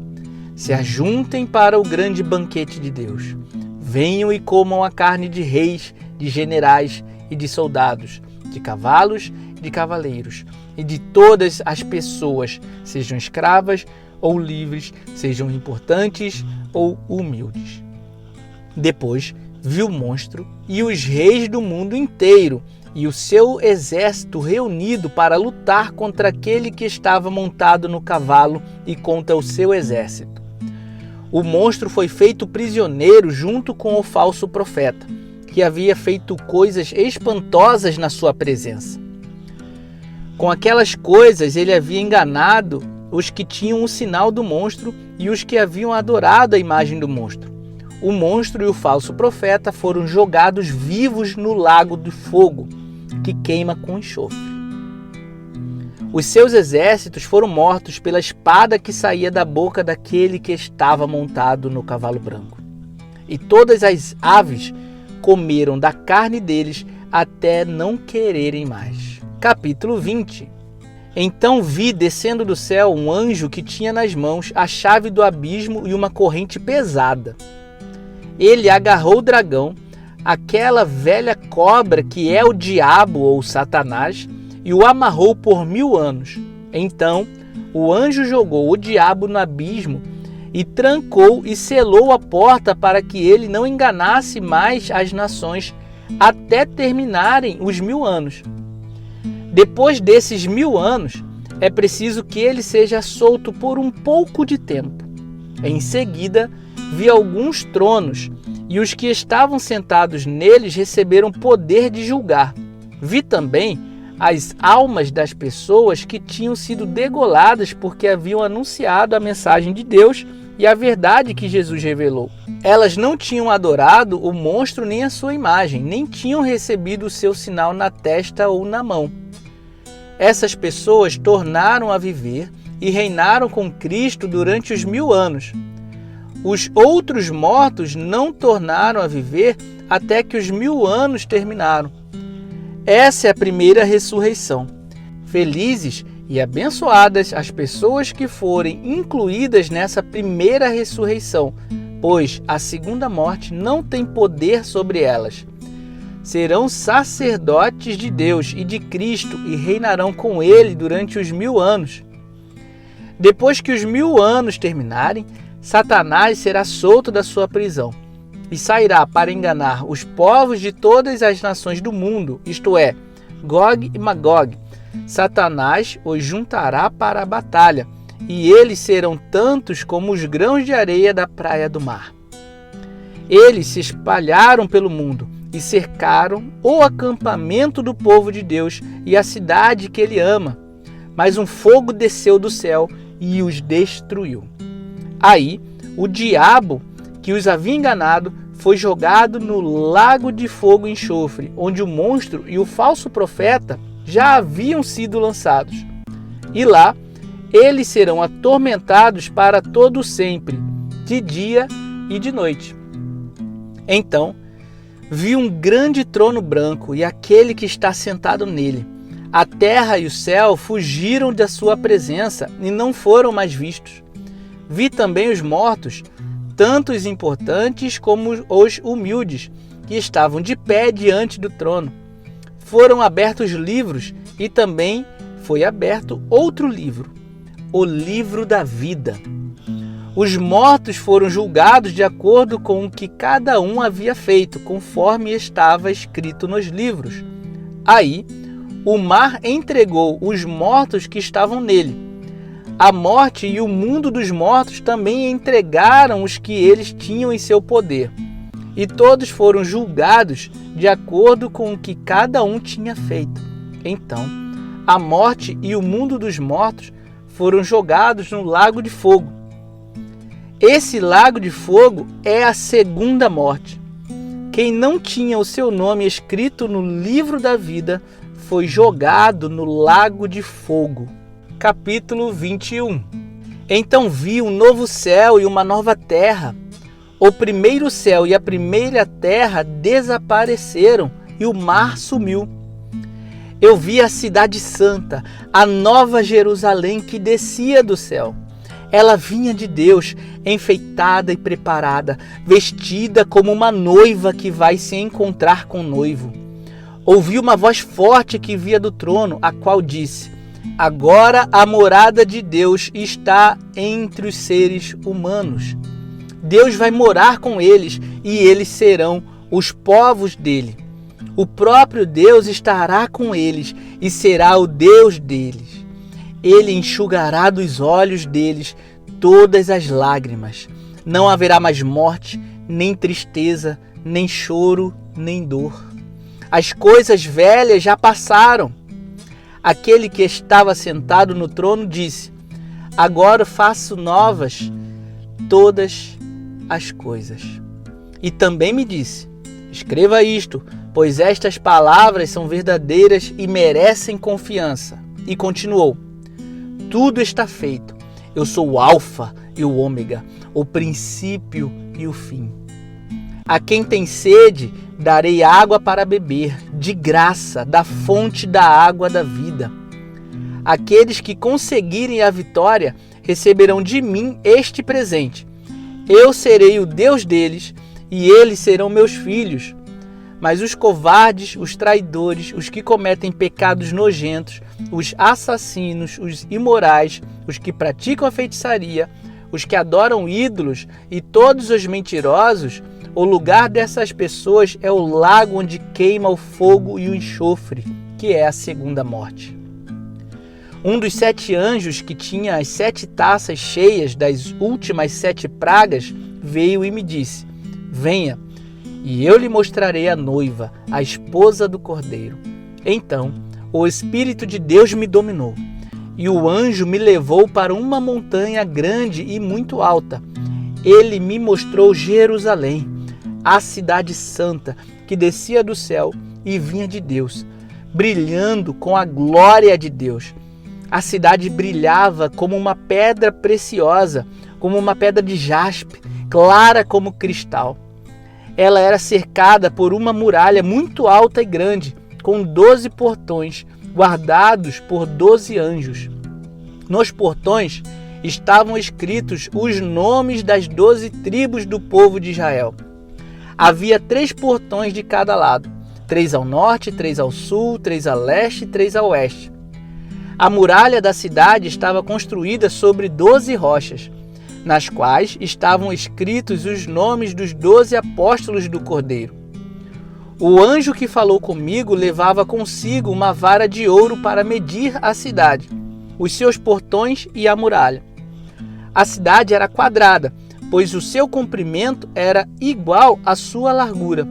se ajuntem para o grande banquete de Deus. Venham e comam a carne de reis, de generais e de soldados, de cavalos e de cavaleiros, e de todas as pessoas, sejam escravas ou livres, sejam importantes ou humildes. Depois vi o monstro e os reis do mundo inteiro e o seu exército reunido para lutar contra aquele que estava montado no cavalo e contra o seu exército. O monstro foi feito prisioneiro junto com o falso profeta, que havia feito coisas espantosas na sua presença. Com aquelas coisas ele havia enganado os que tinham o sinal do monstro e os que haviam adorado a imagem do monstro. O monstro e o falso profeta foram jogados vivos no lago do fogo, que queima com enxofre. Os seus exércitos foram mortos pela espada que saía da boca daquele que estava montado no cavalo branco. E todas as aves comeram da carne deles até não quererem mais. Capítulo 20. Então vi descendo do céu um anjo que tinha nas mãos a chave do abismo e uma corrente pesada. Ele agarrou o dragão, aquela velha cobra que é o diabo ou Satanás, e o amarrou por 1000 anos. Então o anjo jogou o diabo no abismo e trancou e selou a porta para que ele não enganasse mais as nações até terminarem os 1000 anos. Depois desses 1000 anos, é preciso que ele seja solto por um pouco de tempo. Em seguida, vi alguns tronos, e os que estavam sentados neles receberam poder de julgar. Vi também as almas das pessoas que tinham sido degoladas porque haviam anunciado a mensagem de Deus e a verdade que Jesus revelou. Elas não tinham adorado o monstro nem a sua imagem, nem tinham recebido o seu sinal na testa ou na mão. Essas pessoas tornaram a viver e reinaram com Cristo durante os 1000 anos. Os outros mortos não tornaram a viver até que os 1000 anos terminaram. Essa é a primeira ressurreição. Felizes e abençoadas as pessoas que forem incluídas nessa primeira ressurreição, pois a segunda morte não tem poder sobre elas. Serão sacerdotes de Deus e de Cristo e reinarão com ele durante os 1000 anos. Depois que os 1000 anos terminarem, Satanás será solto da sua prisão e sairá para enganar os povos de todas as nações do mundo, isto é, Gog e Magog. Satanás os juntará para a batalha, e eles serão tantos como os grãos de areia da praia do mar. Eles se espalharam pelo mundo e cercaram o acampamento do povo de Deus e a cidade que ele ama. Mas um fogo desceu do céu e os destruiu. Aí, o diabo que os havia enganado foi jogado no lago de fogo e enxofre, onde o monstro e o falso profeta já haviam sido lançados. E lá, eles serão atormentados para todo sempre, de dia e de noite. Então, vi um grande trono branco e aquele que está sentado nele. A terra e o céu fugiram da sua presença e não foram mais vistos. Vi também os mortos, tanto os importantes como os humildes, que estavam de pé diante do trono. Foram abertos livros e também foi aberto outro livro, o livro da vida. Os mortos foram julgados de acordo com o que cada um havia feito, conforme estava escrito nos livros. Aí, o mar entregou os mortos que estavam nele. A morte e o mundo dos mortos também entregaram os que eles tinham em seu poder. E todos foram julgados de acordo com o que cada um tinha feito. Então, a morte e o mundo dos mortos foram jogados no lago de fogo. Esse lago de fogo é a segunda morte. Quem não tinha o seu nome escrito no livro da vida foi jogado no lago de fogo. Capítulo 21. Então vi um novo céu e uma nova terra. O primeiro céu e a primeira terra desapareceram e o mar sumiu. Eu vi a cidade santa, a nova Jerusalém que descia do céu. Ela vinha de Deus, enfeitada e preparada, vestida como uma noiva que vai se encontrar com o noivo. Ouvi uma voz forte que vinha do trono, a qual disse: agora a morada de Deus está entre os seres humanos. Deus vai morar com eles e eles serão os povos dele. O próprio Deus estará com eles e será o Deus deles. Ele enxugará dos olhos deles todas as lágrimas. Não haverá mais morte, nem tristeza, nem choro, nem dor. As coisas velhas já passaram. Aquele que estava sentado no trono disse: agora faço novas todas as coisas. E também me disse: escreva isto, pois estas palavras são verdadeiras e merecem confiança. E continuou: tudo está feito. Eu sou o Alfa e o Ômega, o princípio e o fim. A quem tem sede, darei água para beber, de graça, da fonte da água da vida. Aqueles que conseguirem a vitória receberão de mim este presente. Eu serei o Deus deles e eles serão meus filhos. Mas os covardes, os traidores, os que cometem pecados nojentos, os assassinos, os imorais, os que praticam a feitiçaria, os que adoram ídolos e todos os mentirosos, o lugar dessas pessoas é o lago onde queima o fogo e o enxofre, que é a segunda morte. Um dos 7 anjos que tinha as 7 taças cheias das últimas 7 pragas veio e me disse: venha, e eu lhe mostrarei a noiva, a esposa do Cordeiro. Então o Espírito de Deus me dominou, e o anjo me levou para uma montanha grande e muito alta. Ele me mostrou Jerusalém, a cidade santa, que descia do céu e vinha de Deus, brilhando com a glória de Deus. A cidade brilhava como uma pedra preciosa, como uma pedra de jaspe, clara como cristal. Ela era cercada por uma muralha muito alta e grande, com 12 portões, guardados por 12 anjos. Nos portões estavam escritos os nomes das 12 tribos do povo de Israel. Havia 3 portões de cada lado, 3 ao norte, 3 ao sul, 3 a leste e 3 a oeste. A muralha da cidade estava construída sobre 12 rochas, nas quais estavam escritos os nomes dos 12 apóstolos do Cordeiro. O anjo que falou comigo levava consigo uma vara de ouro para medir a cidade, os seus portões e a muralha. A cidade era quadrada, pois o seu comprimento era igual à sua largura.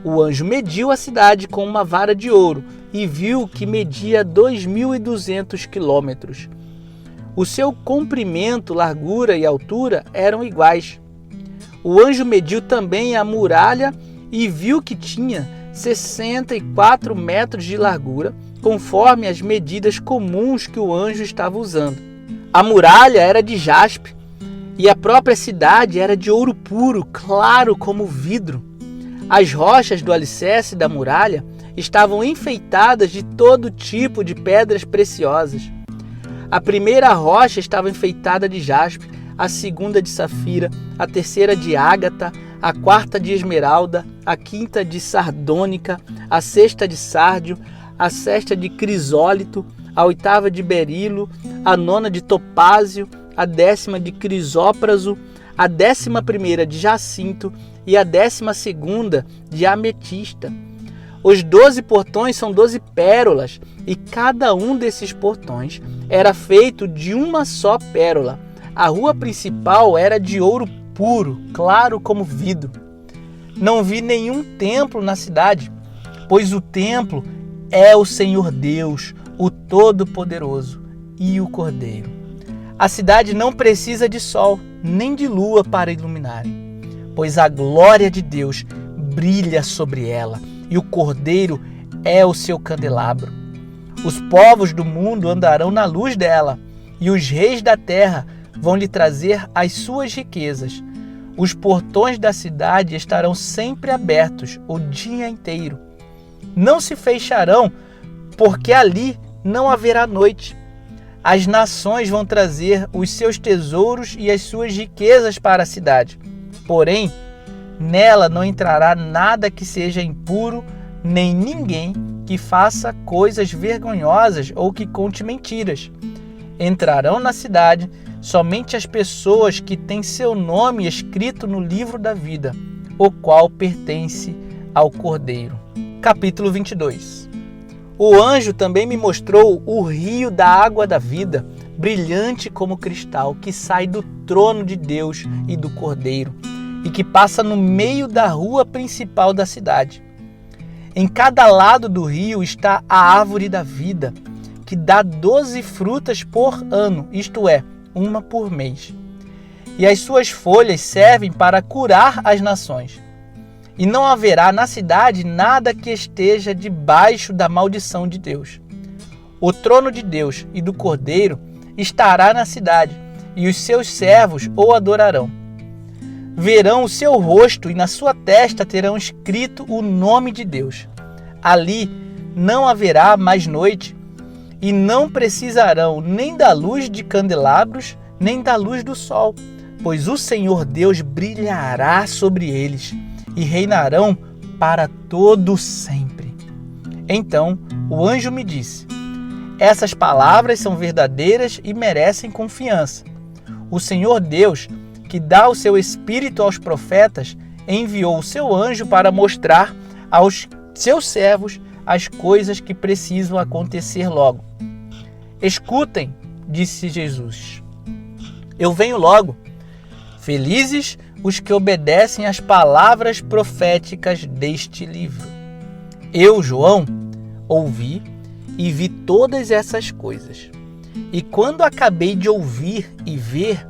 O anjo mediu a cidade com uma vara de ouro e viu que media 2.200 quilômetros. O seu comprimento, largura e altura eram iguais. O anjo mediu também a muralha e viu que tinha 64 metros de largura, conforme as medidas comuns que o anjo estava usando. A muralha era de jaspe e a própria cidade era de ouro puro, claro como vidro. As rochas do alicerce da muralha estavam enfeitadas de todo tipo de pedras preciosas. A primeira rocha estava enfeitada de jaspe, a segunda de safira, a terceira de ágata, a quarta de esmeralda, a quinta de sardônica, a sexta de sárdio, a sexta de crisólito, a oitava de berilo, a nona de topázio, a 10ª de crisópraso, a 11ª de jacinto e a 12ª de ametista. Os 12 portões são 12 pérolas, e cada um desses portões era feito de uma só pérola. A rua principal era de ouro puro, claro como vidro. Não vi nenhum templo na cidade, pois o templo é o Senhor Deus, o Todo-Poderoso, e o Cordeiro. A cidade não precisa de sol, nem de lua para iluminarem, pois a glória de Deus brilha sobre ela, e o Cordeiro é o seu candelabro. Os povos do mundo andarão na luz dela, e os reis da terra vão lhe trazer as suas riquezas. Os portões da cidade estarão sempre abertos o dia inteiro. Não se fecharão, porque ali não haverá noite. As nações vão trazer os seus tesouros e as suas riquezas para a cidade. Porém, nela não entrará nada que seja impuro, nem ninguém que faça coisas vergonhosas ou que conte mentiras. Entrarão na cidade somente as pessoas que têm seu nome escrito no livro da vida, o qual pertence ao Cordeiro. Capítulo 22. O anjo também me mostrou o rio da água da vida, brilhante como cristal, que sai do trono de Deus e do Cordeiro, e que passa no meio da rua principal da cidade. Em cada lado do rio está a árvore da vida, que dá 12 frutas por ano, isto é, uma por mês. E as suas folhas servem para curar as nações. E não haverá na cidade nada que esteja debaixo da maldição de Deus. O trono de Deus e do Cordeiro estará na cidade, e os seus servos o adorarão. Verão o seu rosto, e na sua testa terão escrito o nome de Deus. Ali não haverá mais noite, e não precisarão nem da luz de candelabros, nem da luz do sol, pois o Senhor Deus brilhará sobre eles, e reinarão para todo sempre. Então o anjo me disse: essas palavras são verdadeiras e merecem confiança. O Senhor Deus, que dá o seu Espírito aos profetas, enviou o seu anjo para mostrar aos seus servos as coisas que precisam acontecer logo. Escutem, disse Jesus. Eu venho logo. Felizes os que obedecem às palavras proféticas deste livro. Eu, João, ouvi e vi todas essas coisas. E quando acabei de ouvir e ver,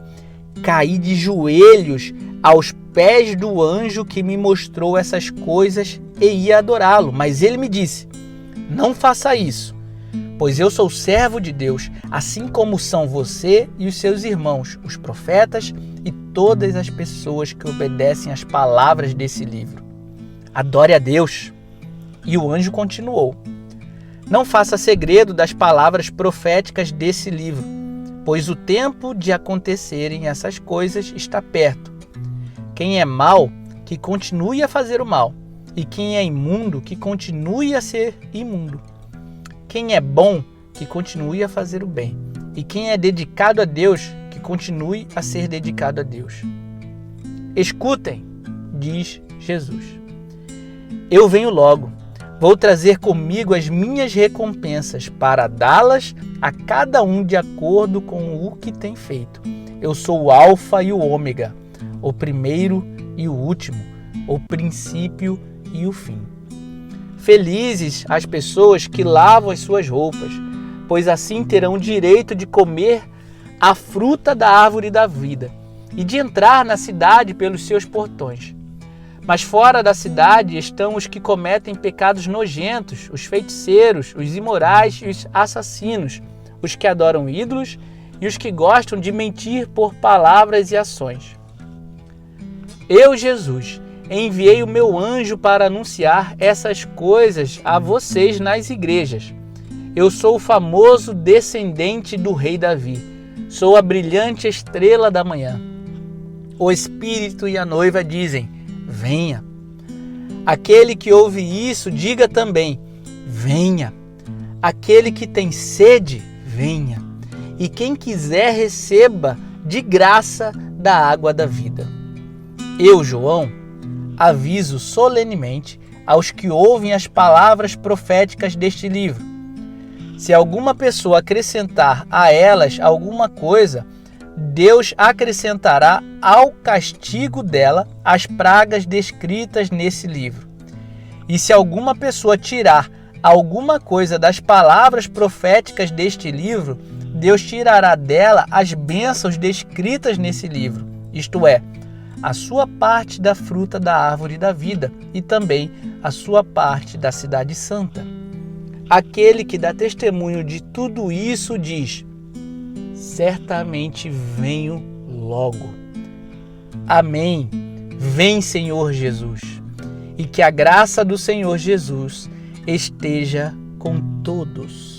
caí de joelhos aos pés do anjo que me mostrou essas coisas e ia adorá-lo. Mas ele me disse: não faça isso, pois eu sou servo de Deus, assim como são você e os seus irmãos, os profetas e todas as pessoas que obedecem às palavras desse livro. Adore a Deus. E o anjo continuou: não faça segredo das palavras proféticas desse livro, pois o tempo de acontecerem essas coisas está perto. Quem é mau, que continue a fazer o mal, e quem é imundo, que continue a ser imundo. Quem é bom, que continue a fazer o bem, e quem é dedicado a Deus, que continue a ser dedicado a Deus. Escutem, diz Jesus. Eu venho logo. Vou trazer comigo as minhas recompensas para dá-las a cada um de acordo com o que tem feito. Eu sou o Alfa e o Ômega, o primeiro e o último, o princípio e o fim. Felizes as pessoas que lavam as suas roupas, pois assim terão direito de comer a fruta da árvore da vida e de entrar na cidade pelos seus portões. Mas fora da cidade estão os que cometem pecados nojentos, os feiticeiros, os imorais e os assassinos, os que adoram ídolos e os que gostam de mentir por palavras e ações. Eu, Jesus, enviei o meu anjo para anunciar essas coisas a vocês nas igrejas. Eu sou o famoso descendente do rei Davi. Sou a brilhante estrela da manhã. O Espírito e a noiva dizem: venha. Aquele que ouve isso, diga também: venha. Aquele que tem sede, venha, e quem quiser receba de graça da água da vida. Eu, João, aviso solenemente aos que ouvem as palavras proféticas deste livro. Se alguma pessoa acrescentar a elas alguma coisa, Deus acrescentará ao castigo dela as pragas descritas nesse livro. E se alguma pessoa tirar alguma coisa das palavras proféticas deste livro, Deus tirará dela as bênçãos descritas nesse livro, isto é, a sua parte da fruta da árvore da vida e também a sua parte da cidade santa. Aquele que dá testemunho de tudo isso diz: certamente venho logo. Amém. Vem, Senhor Jesus. E que a graça do Senhor Jesus esteja com todos.